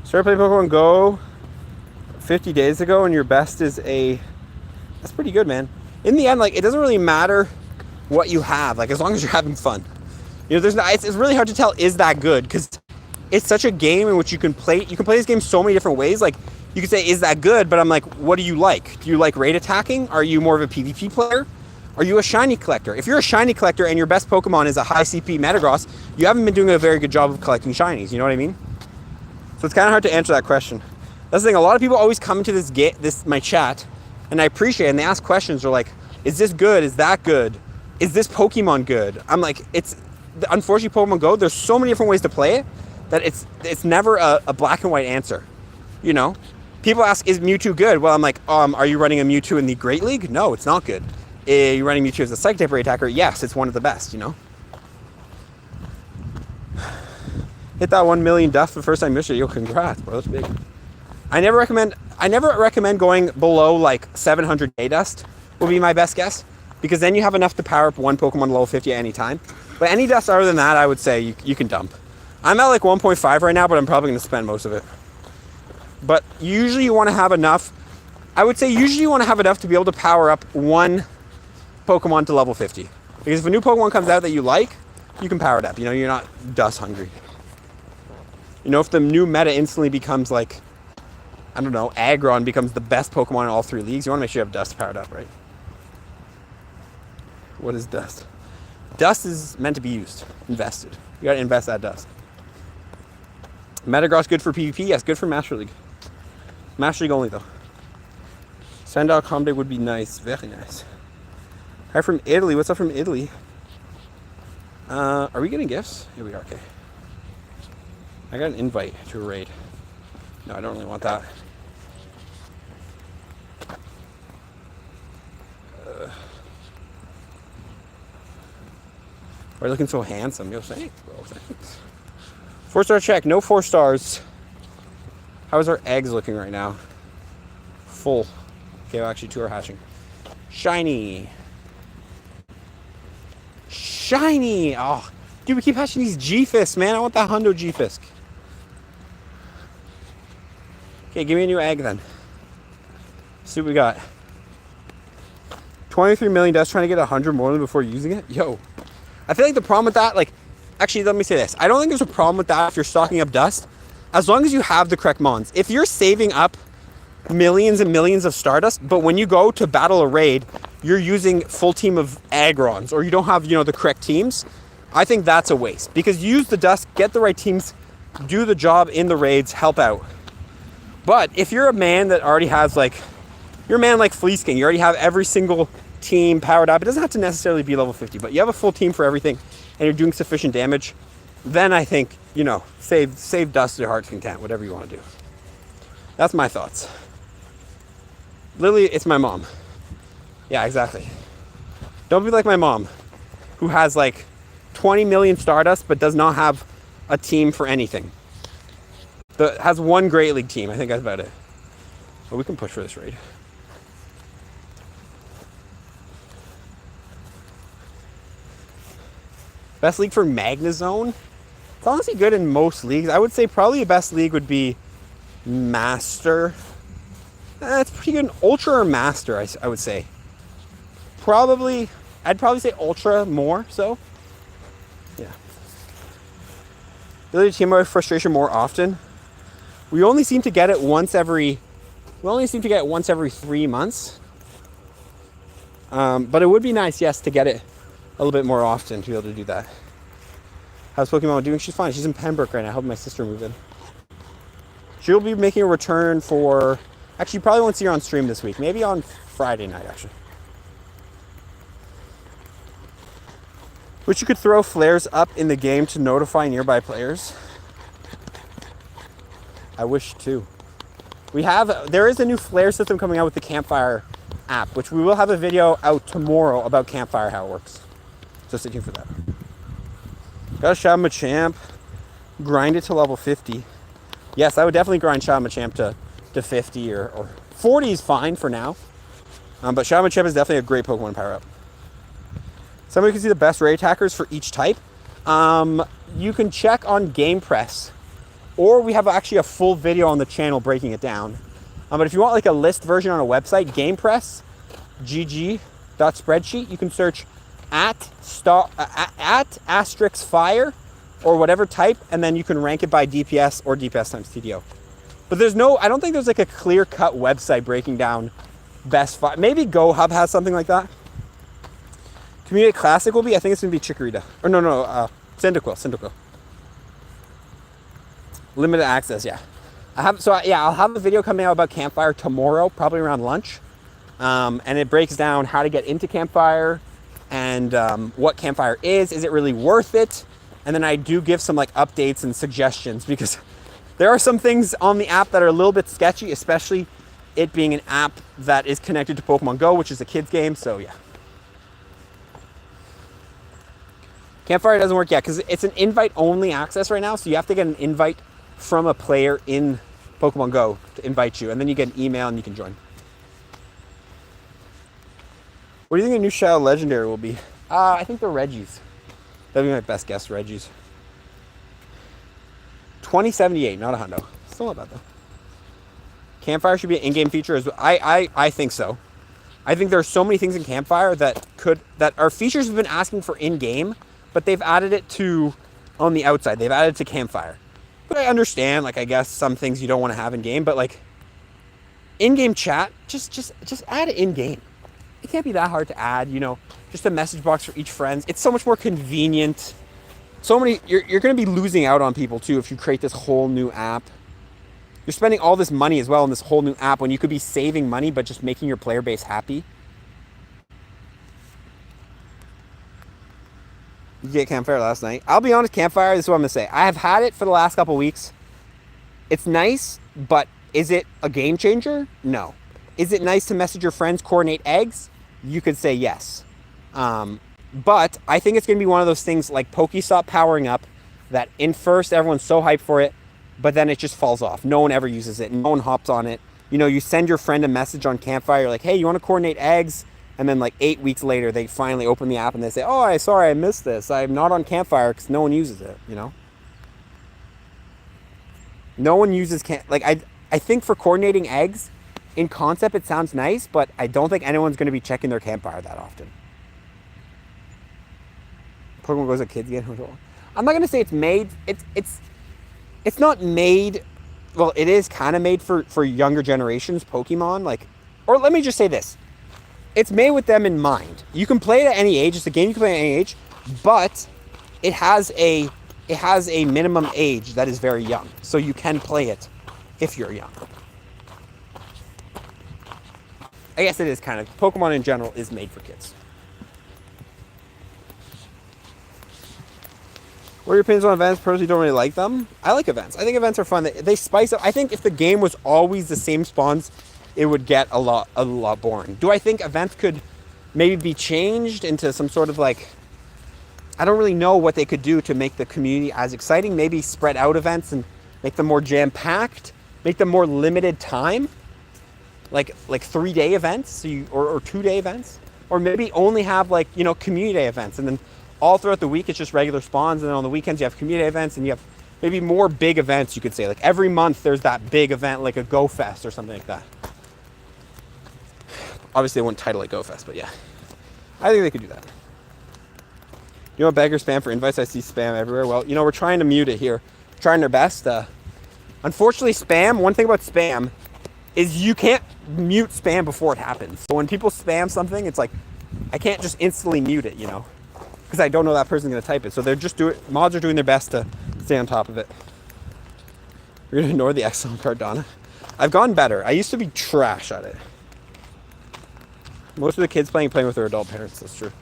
Started playing Pokemon Go 50 days ago, and your best is a... That's pretty good, man. In the end, like, it doesn't really matter what you have, like, as long as you're having fun. You know, there's not, it's really hard to tell is that good, because it's such a game in which you can play this game so many different ways. Like, you could say, is that good? But I'm like, what do you like? Do you like raid attacking? Are you more of a PvP player? Are you a shiny collector? If you're a shiny collector and your best Pokemon is a high CP Metagross, you haven't been doing a very good job of collecting shinies, you know what I mean? So it's kind of hard to answer that question. That's the thing, a lot of people always come into this my chat, and I appreciate it, and they ask questions. They're like, is this good? Is that good? Is this Pokemon good? I'm like, unfortunately, Pokemon Go, there's so many different ways to play it that it's never a black and white answer, you know? People ask, is Mewtwo good? Well, I'm like, are you running a Mewtwo in the Great League? No, it's not good. Are you running Mewtwo as a Psychic type raid attacker? Yes, it's one of the best, you know? Hit that 1 million death for the first time yesterday. Yo, congrats, bro. That's big. I never recommend going below like 700 Day Dust would be my best guess, because then you have enough to power up one Pokemon level 50 at any time. But any dust other than that, I would say you can dump. I'm at like 1.5 right now, but I'm probably going to spend most of it. But usually you want to have enough. I would say usually you want to have enough to be able to power up one Pokemon to level 50. Because if a new Pokemon comes out that you like, you can power it up. You know, you're not dust hungry. You know, if the new meta instantly becomes like, I don't know, Aggron becomes the best Pokemon in all 3 leagues, you want to make sure you have Dust powered up, right? What is Dust? Dust is meant to be used, invested. You got to invest that Dust. Metagross good for PvP? Yes, good for Master League. Master League only, though. Sandal Comde would be nice. Very nice. Hi from Italy. What's up from Italy? Are we getting gifts? Here we are, okay. I got an invite to a raid. No, I don't really want that. Why are you looking so handsome? Yo, thanks, bro. Thanks. 4-star check. No 4 stars. How is our eggs looking right now? Full. Okay, well, actually 2 are hatching. Shiny. Shiny! Oh, dude, we keep hatching these G-Fists, man. I want that Hundo G-Fisk. Okay, give me a new egg then. See what we got. 23 million dust, trying to get 100 more than before using it. Yo, I feel like the problem with that, like, actually, let me say this. I don't think there's a problem with that if you're stocking up dust, as long as you have the correct mons. If you're saving up millions and millions of Stardust, but when you go to battle a raid, you're using full team of Agrons, or you don't have, you know, the correct teams, I think that's a waste. Because use the dust, get the right teams, do the job in the raids, help out. But if you're a man that already has, like, you're a man like Fleece King, you already have every single team powered up. It doesn't have to necessarily be level 50, but you have a full team for everything, and you're doing sufficient damage, then I think, you know, save dust to your heart's content, whatever you want to do. That's my thoughts. Lily, it's my mom. Yeah, exactly. Don't be like my mom. who has like 20 million Stardust but does not have a team for anything. Has one Great League team. I think that's about it. But we can push for this raid. Best league for Magnezone? It's honestly good in most leagues. I would say probably the best league would be Master. It's pretty good in Ultra or Master, I would say. I'd probably say Ultra more so. Yeah. Ability to team out frustration more often. We only seem to get it once every 3 months. But it would be nice, yes, to get it a little bit more often to be able to do that. How's Pokemon doing? She's fine. She's in Pembroke right now, helping my sister move in. She'll be making a return for... Actually, you probably won't see her on stream this week. Maybe on Friday night, actually. Wish you could throw flares up in the game to notify nearby players. I wish too. There is a new flare system coming out with the Campfire app, which we will have a video out tomorrow about Campfire, how it works. So stay tuned for that. Got a Shadow Machamp. Grind it to level 50. Yes, I would definitely grind Shadow Machamp to 50 or 40 is fine for now. But Shadow Machamp is definitely a great Pokemon power up. Somebody can see the best raid attackers for each type. You can check on Game Press, or we have actually a full video on the channel breaking it down. But if you want like a list version on a website, Game Press, gg.spreadsheet, you can search at asterisk fire or whatever type, and then you can rank it by DPS or DPS times TDO. But I don't think there's like a clear-cut website breaking down best fire. Maybe GoHub has something like that. Community Classic will be, I think it's going to be Chikorita. Or no, Cyndaquil. Limited access, yeah. I'll have a video coming out about Campfire tomorrow, probably around lunch. And it breaks down how to get into Campfire and what Campfire is it really worth it? And then I do give some like updates and suggestions because there are some things on the app that are a little bit sketchy, especially it being an app that is connected to Pokemon Go, which is a kid's game, so yeah. Campfire doesn't work yet because it's an invite-only access right now, so you have to get an invite from a player in Pokemon Go to invite you, and then you get an email and you can join. What do you think a new Shadow Legendary will be? I think they're Regis. That'd be my best guess, Regis. 2078, not a hundo. Still not bad though. Campfire should be an in-game feature as well. I think so. I think there are so many things in Campfire that are features we've been asking for in-game, but they've added it to on the outside. They've added it to Campfire. But I understand, like, I guess some things you don't want to have in-game, but like in-game chat, just add it in-game. It can't be that hard to add, just a message box for each friend. It's so much more convenient. You're going to be losing out on people too if you create this whole new app. You're spending all this money as well in this whole new app when you could be saving money but just making your player base happy. You get Campfire last night. I'll be honest, Campfire, this is what I'm going to say. I have had it for the last couple weeks. It's nice, but is it a game changer? No. Is it nice to message your friends, coordinate eggs? You could say yes. But I think it's going to be one of those things like Pokestop powering up that in first everyone's so hyped for it, but then it just falls off. No one ever uses it. No one hops on it. You send your friend a message on Campfire. You're like, hey, you want to coordinate eggs? And then like 8 weeks later, they finally open the app and they say, oh, sorry, I missed this. I'm not on Campfire because no one uses it, No one uses I think for coordinating eggs, in concept, it sounds nice, but I don't think anyone's going to be checking their Campfire that often. Pokemon Go's a kid's game. I'm not going to say it's made. It's not made. Well, it is kind of made for younger generations, Pokemon. Or let me just say this. It's made with them in mind. You can play it at any age. It's a game you can play at any age, but it has a minimum age that is very young. So you can play it if you're young. I guess it is kind of. Pokemon in general is made for kids. What are your opinions on events? Personally, don't really like them. I like events. I think events are fun. They spice up. I think if the game was always the same spawns, it would get a lot boring. Do I think events could maybe be changed into some sort of I don't really know what they could do to make the community as exciting. Maybe spread out events and make them more jam-packed, make them more limited time, like 3-day events, so or 2-day events, or maybe only have like, you know, community day events, and then all throughout the week it's just regular spawns, and then on the weekends you have community events, and you have maybe more big events, you could say. Like every month there's that big event, like a Go Fest or something like that. Obviously they wouldn't title it Go Fest, but yeah. I think they could do that. You know what, beggar spam for invites? I see spam everywhere. Well, you know, we're trying to mute it here. We're trying our best. Unfortunately, spam, one thing about spam is you can't mute spam before it happens. So when people spam something, it's like, I can't just instantly mute it, you know, because I don't know that person's going to type it. So they're just mods are doing their best to stay on top of it. You're going to ignore the excellent part, Donna. I've gotten better. I used to be trash at it. Most of the kids playing with their adult parents. That's true.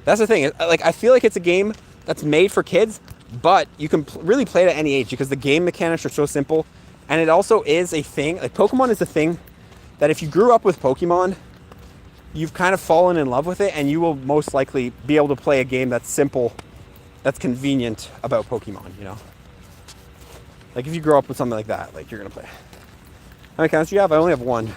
That's the thing. Like, I feel like it's a game that's made for kids, but you can really play it at any age because the game mechanics are so simple. And it also is a thing. Like, Pokemon is a thing that if you grew up with Pokemon, you've kind of fallen in love with it, and you will most likely be able to play a game that's simple, that's convenient about Pokemon, you know? Like, if you grow up with something like that, like, you're going to play. How many accounts do you have? I only have one.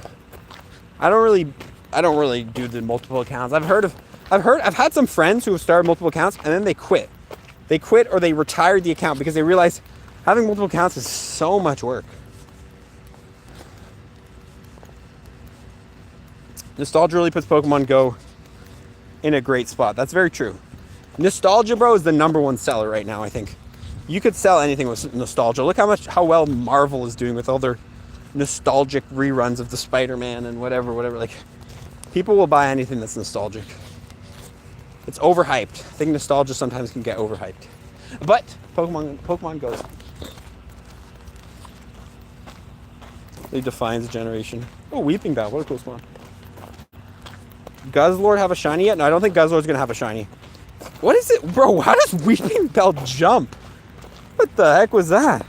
I don't really do the multiple accounts. I've had some friends who have started multiple accounts and then they quit. They quit or they retired the account because they realized having multiple accounts is so much work. Nostalgia really puts Pokemon Go in a great spot. That's very true. Nostalgia, bro, is the #1 seller right now, I think. You could sell anything with nostalgia. Look how well Marvel is doing with all their nostalgic reruns of the Spider-Man and whatever. Like, people will buy anything that's nostalgic. It's overhyped. I think nostalgia sometimes can get overhyped. But Pokemon goes. It defines a generation. Oh, Weeping Bell. What a cool spawn. Guzzlord have a shiny yet? No, I don't think Guzzlord's going to have a shiny. What is it? Bro, how does Weeping Bell jump? What the heck was that?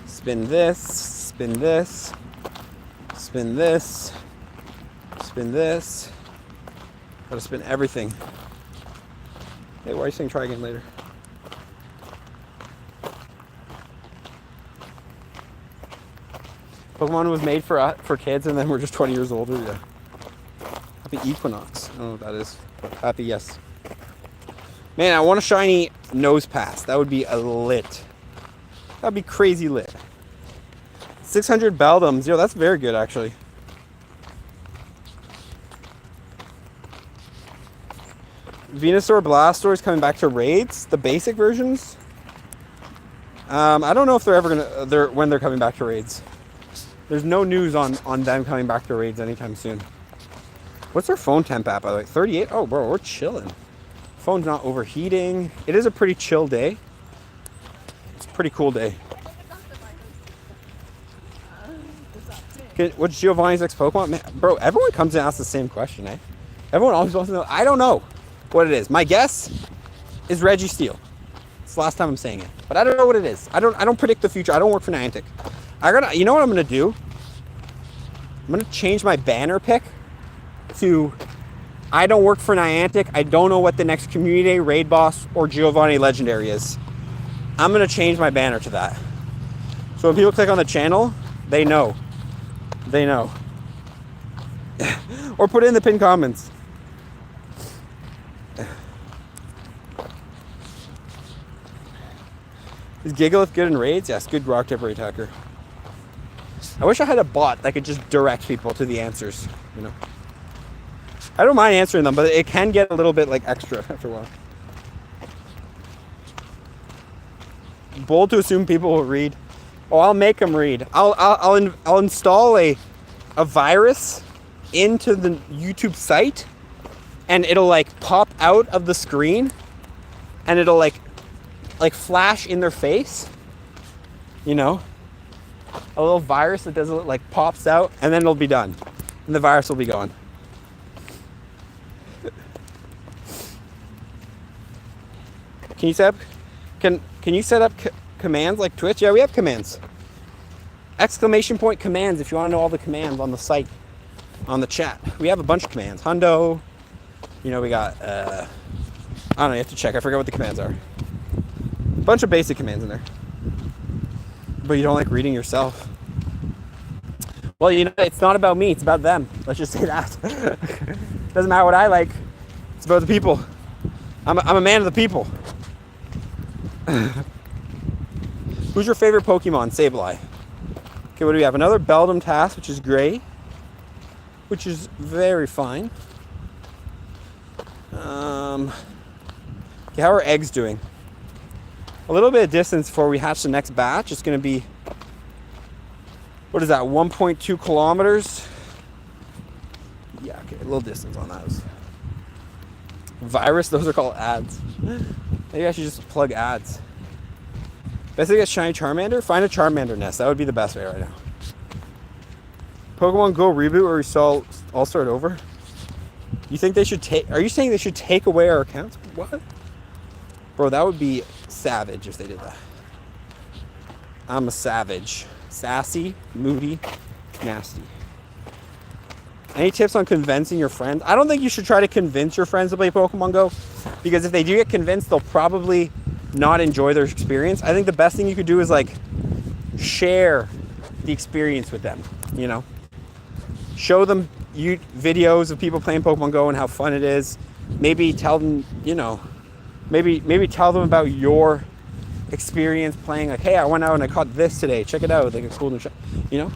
Spin this. Spin this. Spin this. Spin this. Gotta spin everything. Hey, why are you saying try again later? Pokemon was made for kids, and then we're just 20 years older. Yeah. Happy Equinox. I don't know what that is, but happy yes. Man, I want a shiny Nose Pass. That would be a lit. That'd be crazy lit. 600 Beldums. Yo, that's very good, actually. Venusaur, Blastoise is coming back to raids, the basic versions. I don't know if they're ever when they're coming back to raids. There's no news on them coming back to raids anytime soon. What's our phone temp at, by the way? 38? Oh, bro, we're chilling. Phone's not overheating. It is a pretty chill day. It's a pretty cool day. What's Giovanni's next Pokemon? Man, bro, everyone comes and asks the same question, eh? Everyone always wants to know. I don't know what it is. My guess is Registeel. It's the last time I'm saying it, but I don't know what it is. I don't predict the future. I don't work for Niantic. You know what I'm gonna do? I'm gonna change my banner pick to I don't work for Niantic. I don't know what the next Community Day, Raid Boss, or Giovanni Legendary is. I'm gonna change my banner to that. So when people click on the channel, they know. They know. Or put it in the pinned comments. Is Gigalith good in raids? Yes, good rock tipper attacker. I wish I had a bot that could just direct people to the answers, you know. I don't mind answering them, but it can get a little bit like extra after a while. Bold to assume people will read. Oh, I'll make them read. I'll install a virus into the YouTube site, and it'll like pop out of the screen, and it'll like flash in their face, you know, a little virus that does like pops out, and then it'll be done, and the virus will be gone. Can you set up commands like Twitch? Yeah, we have commands. ! Commands if you want to know all the commands on the site. on the chat. We have a bunch of commands. Hundo. You know, we got, I don't know, you have to check. I forget what the commands are. A bunch of basic commands in there. But you don't like reading yourself. Well, you know, it's not about me. It's about them. Let's just say that. Doesn't matter what I like. It's about the people. I'm a man of the people. Who's your favorite Pokemon? Sableye. Okay, what do we have? Another Beldum task, which is gray. Which is very fine. Okay, how are eggs doing? A little bit of distance before we hatch the next batch. It's going to be, what is that, 1.2 kilometers? Yeah, okay, a little distance on those. Virus, those are called ads. Maybe I should just plug ads. Best to get shiny Charmander? Find a Charmander nest. That would be the best way right now. Pokemon Go reboot or we all start over? You think they should take... Are you saying they should take away our accounts? What? Bro, that would be savage if they did that. I'm a savage. Sassy, moody, nasty. Any tips on convincing your friends? I don't think you should try to convince your friends to play Pokemon Go, because if they do get convinced, they'll probably not enjoy their experience. I think the best thing you could do is like share the experience with them, you know? Show them videos of people playing Pokemon Go and how fun it is. Maybe tell them, you know, maybe tell them about your experience playing, like, hey, I went out and I caught this today. Check it out. Like, it's cool and you know?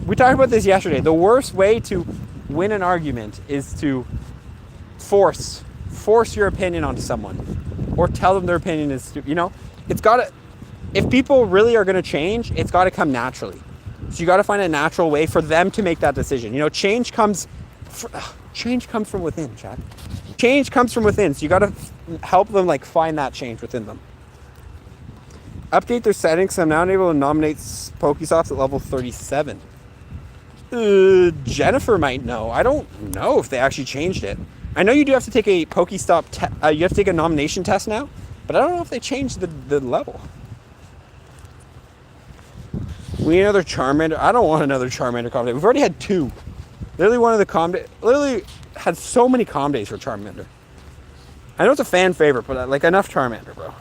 We talked about this yesterday. The worst way to win an argument is to force your opinion onto someone, or tell them their opinion is stupid. You know, it's gotta. If people really are gonna change, it's gotta come naturally. So you gotta find a natural way for them to make that decision. You know, change comes from within, Chad. Change comes from within. So you gotta help them like find that change within them. Update their settings. I'm now able to nominate Pokestops at level 37. Jennifer might know. I don't know if they actually changed it. I know you do have to take a Pokestop you have to take a nomination test now, but I don't know if they changed the level. We need another Charmander. I don't want another Charmander calm day. We've already had 2. Literally one of the calm day. Literally had so many calm days for Charmander. I know it's a fan favorite, but like enough Charmander, bro.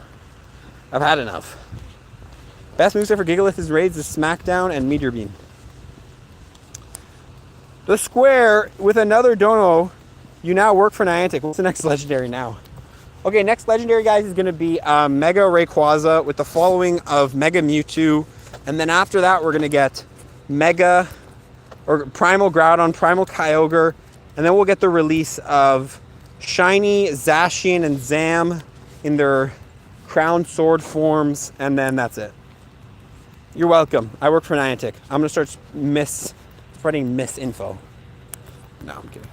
I've had enough. Best moveset for Gigalith is Raids, is Smackdown, and Meteor Beam. The square with another dono. You now work for Niantic. What's the next legendary now? Okay, next legendary, guys, is going to be Mega Rayquaza with the following of Mega Mewtwo. And then after that, we're going to get Mega or Primal Groudon, Primal Kyogre. And then we'll get the release of Shiny Zacian and Zam in their Crown Sword forms. And then that's it. You're welcome. I work for Niantic. I'm going to start spreading misinfo. No, I'm kidding.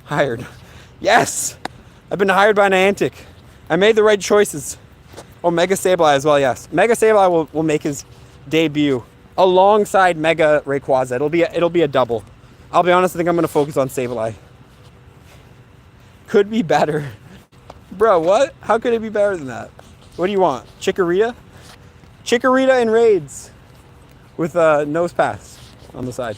Hired. Yes! I've been hired by Niantic. I made the right choices. Oh, Mega Sableye as well, yes. Mega Sableye will make his debut alongside Mega Rayquaza. It'll be a double. I'll be honest, I think I'm going to focus on Sableye. Could be better. Bro, what? How could it be better than that? What do you want? Chikorita? Chikorita in raids with a nose pass on the side.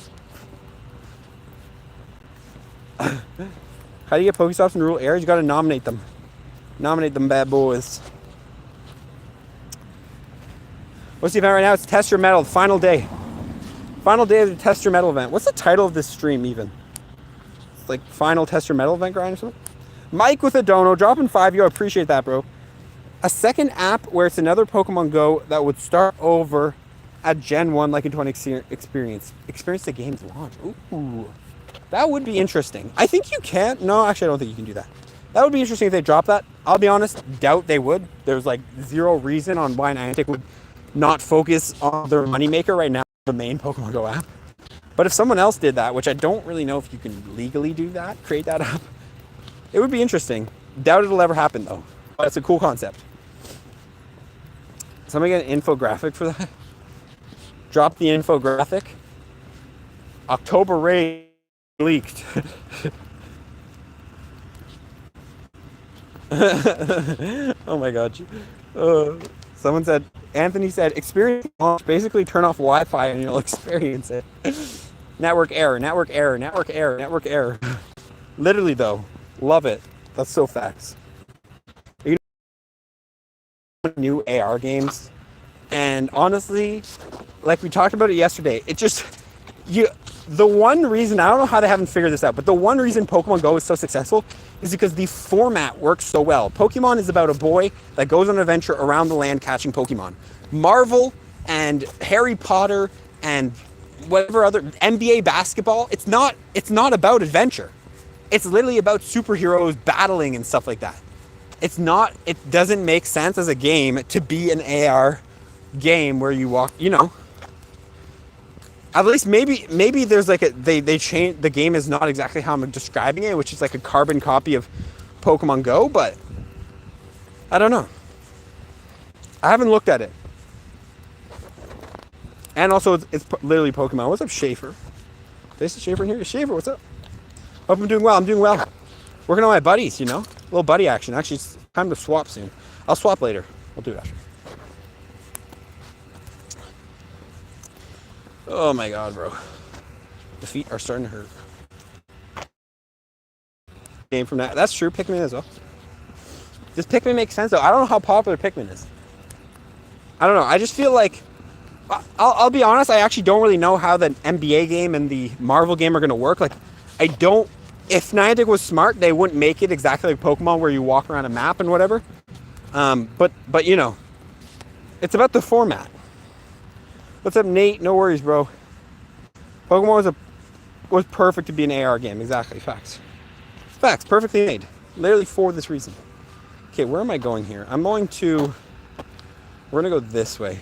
How do you get Pokestops in rural areas? You got to nominate them. Nominate them bad boys. What's the event right now? It's Test Your Metal, final day. Final day of the Test Your Metal event. What's the title of this stream even? It's like Final Test Your Metal event grind or something? Mike with a dono, dropping 5. Yo, appreciate that, bro. A second app where it's another Pokemon Go that would start over at Gen 1 like in 20 experience. Experience the game's launch. Ooh. That would be interesting. I think you can. No, actually, I don't think you can do that. That would be interesting if they dropped that. I'll be honest, doubt they would. There's like zero reason on why Niantic would not focus on their moneymaker right now, the main Pokemon Go app. But if someone else did that, which I don't really know if you can legally do that, create that app, it would be interesting. Doubt it'll ever happen though. But it's a cool concept. Somebody get an infographic for that? Drop the infographic. October raid leaked. Oh my god. Someone said, Anthony said, experience launch, basically turn off Wi-Fi and you'll experience it. Network error, network error, network error, network error. Literally though, love it. That's so facts. You know, new AR games, and honestly, like we talked about it yesterday, it just the one reason, I don't know how they haven't figured this out, but the one reason Pokemon Go is so successful is because the format works so well. Pokemon is about a boy that goes on an adventure around the land catching Pokemon. Marvel and Harry Potter and whatever other NBA basketball, it's not about adventure. It's literally about superheroes battling and stuff like that. It doesn't make sense as a game to be an AR game where you walk, you know. At least maybe there's like they change, the game is not exactly how I'm describing it, which is like a carbon copy of Pokemon Go, but I don't know. I haven't looked at it. And also it's literally Pokemon. What's up, Schaefer? There's a Schaefer in here. Schaefer, what's up? Hope I'm doing well. I'm doing well. Working on my buddies, you know? A little buddy action. Actually, it's time to swap soon. I'll swap later. We'll do it after. Oh my god, bro. The feet are starting to hurt. Game from that. That's true. Pikmin as well. Does Pikmin make sense though? I don't know how popular Pikmin is. I don't know. I just feel like, I'll be honest, I actually don't really know how the NBA game and the Marvel game are going to work. Like, if Niantic was smart, they wouldn't make it exactly like Pokemon where you walk around a map and whatever. But you know, it's about the format. What's up, Nate? No worries, bro. Pokemon was perfect to be an AR game. Exactly. Facts. Facts. Perfectly made. Literally for this reason. Okay, where am I going here? We're going to go this way.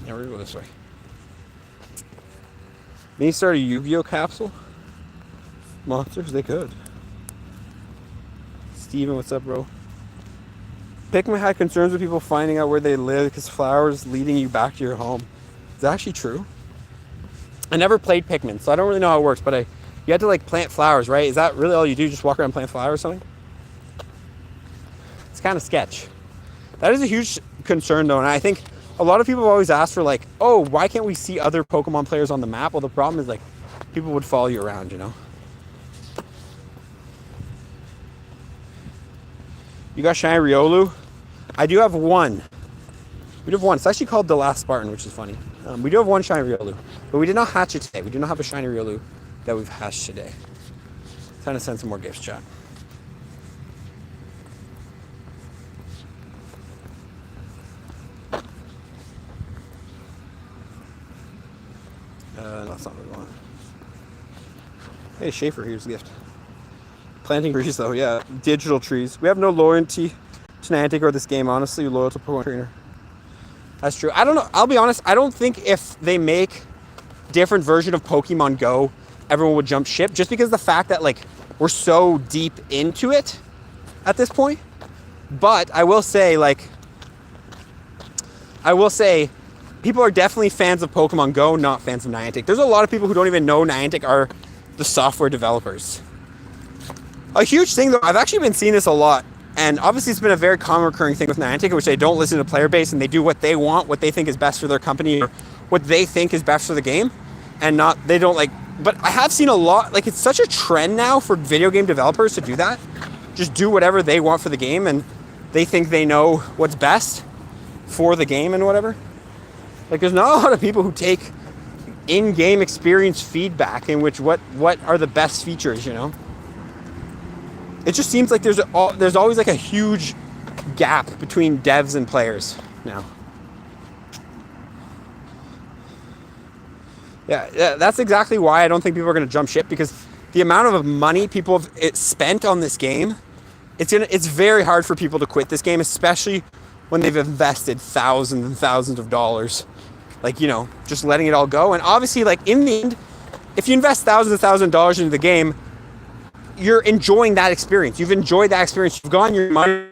Yeah, we're going to go this way. Maybe start a Yu-Gi-Oh capsule? Monsters? They could. Steven, what's up, bro? Pikmin had concerns with people finding out where they live because flowers leading you back to your home. Is that actually true? I never played Pikmin, so I don't really know how it works, but you had to like plant flowers, right? Is that really all you do? Just walk around and plant flowers or something? It's kind of sketch. That is a huge concern though, and I think a lot of people have always asked for like, oh, why can't we see other Pokemon players on the map? Well, the problem is like, people would follow you around, you know? You got Shiny Riolu? I do have one. We do have one. It's actually called the Last Spartan, which is funny. We do have one Shiny Riolu, but we did not hatch it today. We do not have a Shiny Riolu that we've hatched today. Trying to send some more gifts, chat. No, that's not what we want. Hey, Schaefer, here's the gift. Planting trees, though, yeah. Digital trees. We have no loyalty to Niantic or this game, honestly. Loyal to Pokemon Trainer. That's true. I don't know. I'll be honest. I don't think if they make different version of Pokemon Go, everyone would jump ship. Just because the fact that, like, we're so deep into it at this point. But I will say, like, people are definitely fans of Pokemon Go, not fans of Niantic. There's a lot of people who don't even know Niantic are the software developers. A huge thing, though, I've actually been seeing this a lot. And obviously it's been a very common recurring thing with Niantic, which they don't listen to player base and they do what they want, what they think is best for their company, or what they think is best for the game. And they don't like, but I have seen a lot, like it's such a trend now for video game developers to do that. Just do whatever they want for the game and they think they know what's best for the game and whatever. Like there's not a lot of people who take in-game experience feedback in which what are the best features, you know? It just seems like there's always like a huge gap between devs and players now. Yeah, that's exactly why I don't think people are going to jump ship, because the amount of money people have spent on this game, it's very hard for people to quit this game, especially when they've invested thousands and thousands of dollars. Like, you know, just letting it all go. And obviously, like, in the end, if you invest thousands and thousands of dollars into the game, you're enjoying that experience. You've enjoyed that experience. You've gotten your money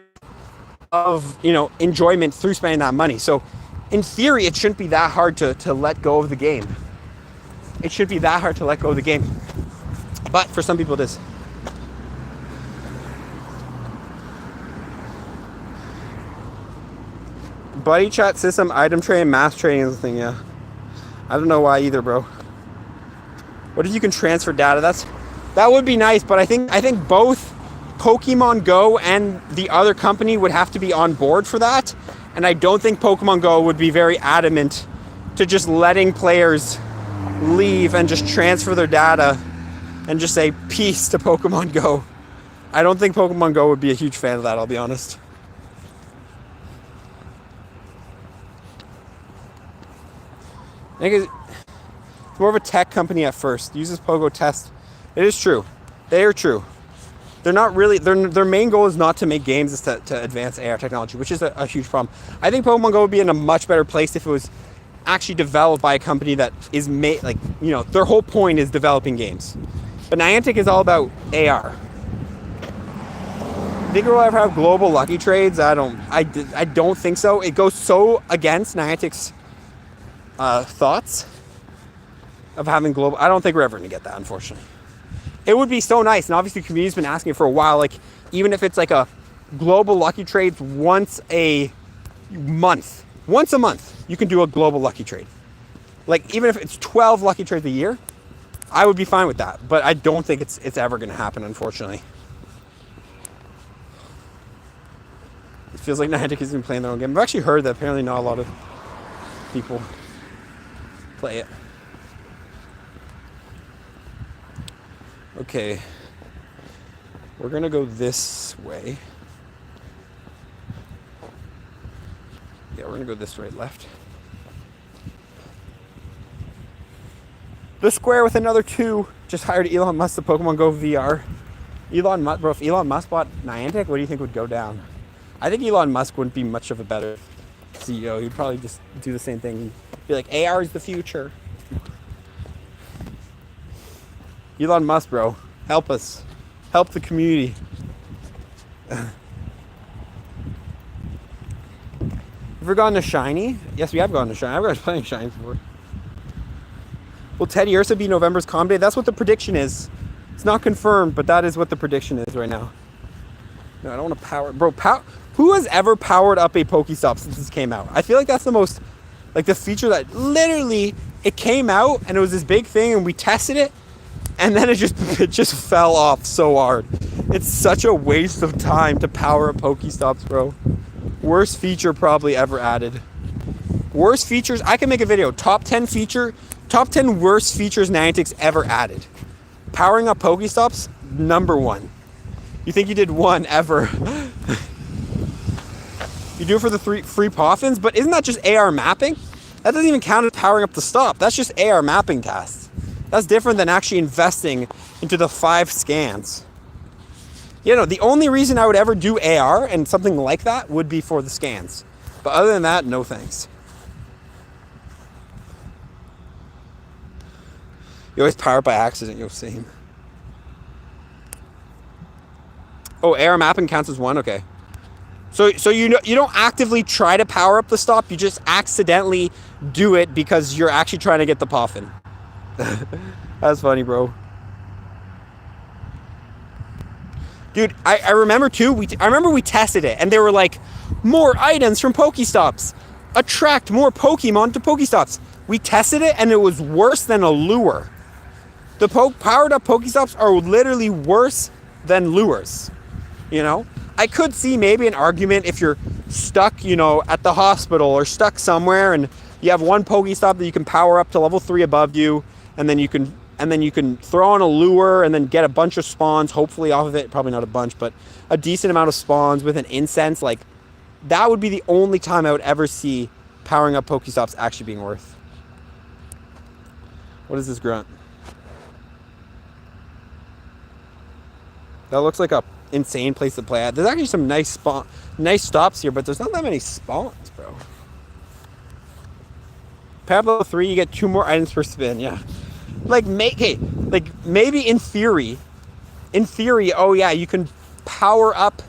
of, you know, enjoyment through spending that money. So in theory, it shouldn't be that hard to let go of the game. It shouldn't be that hard to let go of the game. But for some people it is. Buddy chat system, item trading, mass trading is the thing, yeah. I don't know why either, bro. What if you can transfer data? That would be nice, but I think both Pokemon Go and the other company would have to be on board for that. And I don't think Pokemon Go would be very adamant to just letting players leave and just transfer their data and just say peace to Pokemon Go. I don't think Pokemon Go would be a huge fan of that, I'll be honest. I think it's more of a tech company at first. Uses Pogo test. It is true. They are true. They're not really, their main goal is not to make games, it's to advance AR technology, which is a huge problem. I think Pokemon Go would be in a much better place if it was actually developed by a company that is made, like, you know, their whole point is developing games. But Niantic is all about AR. Think we'll ever have global lucky trades? I don't think so. It goes so against Niantic's thoughts of having global. I don't think we're ever going to get that, unfortunately. It would be so nice, and obviously the community's been asking it for a while, like, even if it's like a global lucky trades once a month, you can do a global lucky trade. Like, even if it's 12 lucky trades a year, I would be fine with that, but I don't think it's ever going to happen, unfortunately. It feels like Niantic has been playing their own game. I've actually heard that apparently not a lot of people play it. Okay, we're gonna go this way. Yeah, we're gonna go this way, left. The Square with another 2 just hired Elon Musk to Pokemon Go VR. Elon Musk, bro, if Elon Musk bought Niantic, what do you think would go down? I think Elon Musk wouldn't be much of a better CEO. He'd probably just do the same thing. He'd be like, AR is the future. Elon Musk, bro, help us. Help the community. Have we gone to Shiny? Yes, we have gone to Shiny. I've gone playing Shiny before. Will Teddy Ursa be November's Calm Day? That's what the prediction is. It's not confirmed, but that is what the prediction is right now. No, I don't want to power... Bro, who has ever powered up a Pokestop since this came out? I feel like that's the most... Like, the feature that literally... It came out, and it was this big thing, and we tested it, and then it just fell off so hard. It's such a waste of time to power up Pokestops, bro. Worst feature probably ever added. Worst features... I can make a video. Top 10 worst features Niantic's ever added. Powering up Pokestops, number 1. You think you did one ever? You do it for the free Poffins, but isn't that just AR mapping? That doesn't even count as powering up the stop. That's just AR mapping tasks. That's different than actually investing into the 5 scans. You know, the only reason I would ever do AR and something like that would be for the scans. But other than that, no thanks. You always power up by accident, you'll see. Oh, AR mapping counts as 1? Okay. So you know, you don't actively try to power up the stop, you just accidentally do it because you're actually trying to get the Poffin. That's funny, bro. Dude, I remember too, I remember we tested it and they were like, more items from Pokestops. Attract more Pokemon to Pokestops. We tested it and it was worse than a lure. The powered up Pokestops are literally worse than lures. You know? I could see maybe an argument if you're stuck, you know, at the hospital or stuck somewhere and you have one Pokestop that you can power up to level 3 above you, and then you can throw on a lure and then get a bunch of spawns, hopefully off of it. Probably not a bunch, but a decent amount of spawns with an incense. Like, that would be the only time I would ever see powering up Pokestops actually being worth. What is this grunt? That looks like a insane place to play at. There's actually some nice stops here, but there's not that many spawns, bro. Pablo 3, you get 2 more items per spin. Yeah, like maybe in theory, oh yeah, you can power up,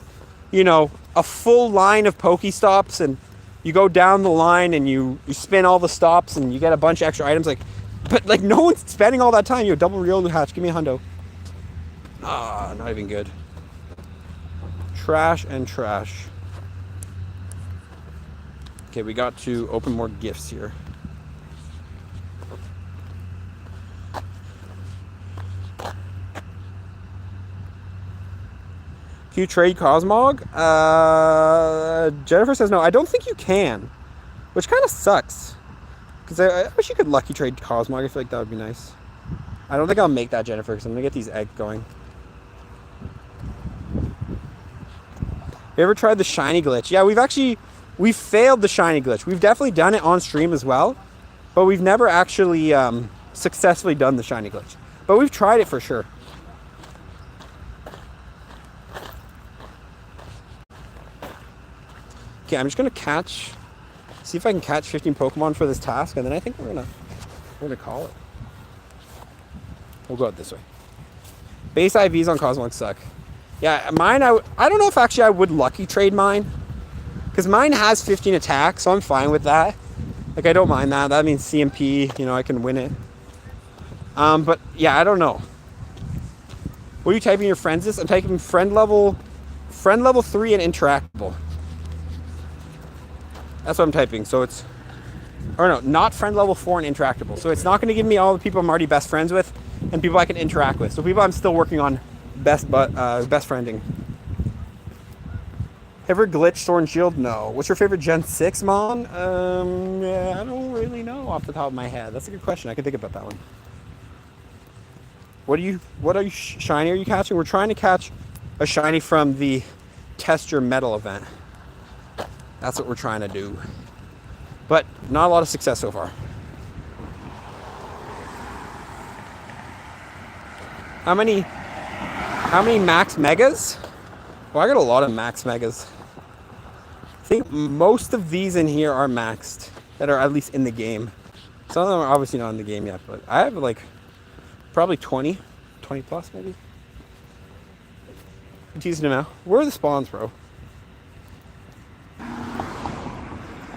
you know, a full line of Pokestops, and you go down the line and you spin all the stops and you get a bunch of extra items. Like, but like no one's spending all that time. You double real hatch. Give me a hundo. Ah, not even good. Trash and trash. Okay, we got to open more gifts here. Can you trade Cosmog? Jennifer says no. I don't think you can, which kind of sucks. Because I wish you could lucky trade Cosmog. I feel like that would be nice. I don't think I'll make that, Jennifer, because I'm going to get these eggs going. You ever tried the shiny glitch? Yeah, we've failed the shiny glitch. We've definitely done it on stream as well, but we've never actually successfully done the shiny glitch. But we've tried it for sure. Okay, I'm just gonna see if I can catch 15 Pokemon for this task, and then I think we're gonna call it. We'll go out this way. Base IVs on Cosmog suck. Yeah, mine, I don't know if actually I would lucky trade mine, because mine has 15 attacks, so I'm fine with that. Like, I don't mind that. That means CMP, you know, I can win it. But yeah, I don't know. What are you typing your friends this? I'm typing friend level 3 and interactable. That's what I'm typing. So it's, or no, not friend level 4 and interactable. So it's not going to give me all the people I'm already best friends with and people I can interact with. So people I'm still working on best friending. Ever glitch Sword and Shield? No. What's your favorite Gen 6 Mon? Yeah, I don't really know off the top of my head. That's a good question. I can think about that one. What shiny are you catching? We're trying to catch a shiny from the Test Your Metal event. That's what we're trying to do. But not a lot of success so far. How many max megas? Well, I got a lot of max megas. I think most of these in here are maxed, that are at least in the game. Some of them are obviously not in the game yet, but I have like probably 20 plus maybe. I'm teasing him out. Where are the spawns, bro?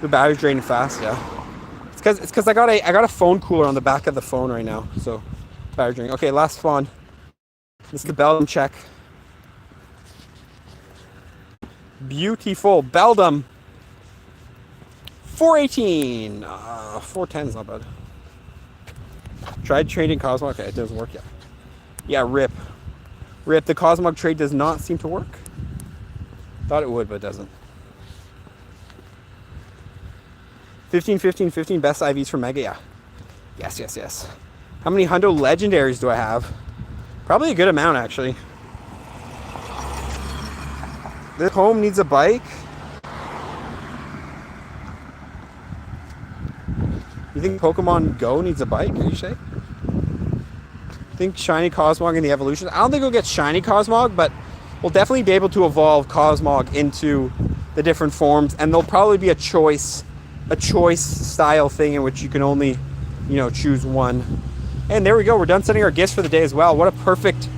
The battery's draining fast, yeah. It's because I got a phone cooler on the back of the phone right now, so battery draining. Okay, last spawn. This is the Beldum check. Beautiful Beldum. 418. 410 is not bad. Tried trading Cosmog. Okay, it doesn't work yet. Yeah, rip. The Cosmog trade does not seem to work. Thought it would, but it doesn't. 15 best IVs for Mega. Yeah. Yes. How many Hundo legendaries do I have? Probably a good amount, actually. This home needs a bike. You think Pokemon Go needs a bike, you say? Think Shiny Cosmog in the evolution? I don't think we'll get Shiny Cosmog, but we'll definitely be able to evolve Cosmog into the different forms, and there'll probably be a choice style thing in which you can only, choose one. And there we go. We're done sending our gifts for the day as well. What a perfect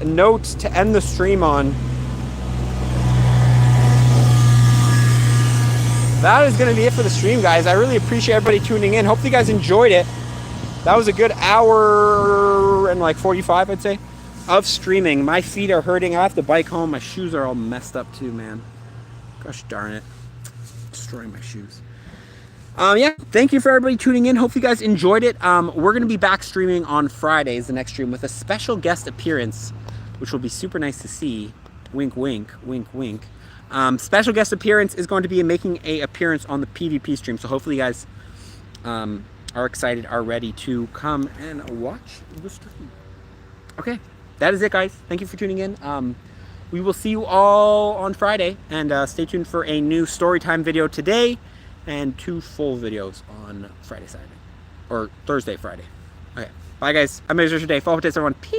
note to end the stream on. That is going to be it for the stream, guys. I really appreciate everybody tuning in. Hopefully you guys enjoyed it. That was a good hour and like 45, I'd say, of streaming. My feet are hurting. I have to bike home. My shoes are all messed up too, man. Gosh darn it. Destroying my shoes. Yeah, thank you for everybody tuning in. Hopefully you guys enjoyed it. We're going to be back streaming on Fridays, the next stream, with a special guest appearance, which will be super nice to see. Wink, wink, wink, wink. Special guest appearance is going to be making an appearance on the PvP stream. So hopefully you guys are excited, are ready to come and watch the stream. Okay, that is it, guys. Thank you for tuning in. We will see you all on Friday, and stay tuned for a new storytime video today and 2 full videos on Friday, Saturday, or Thursday, Friday. Okay, bye, guys. I'm Mr. Day. Follow updates, everyone. Peace.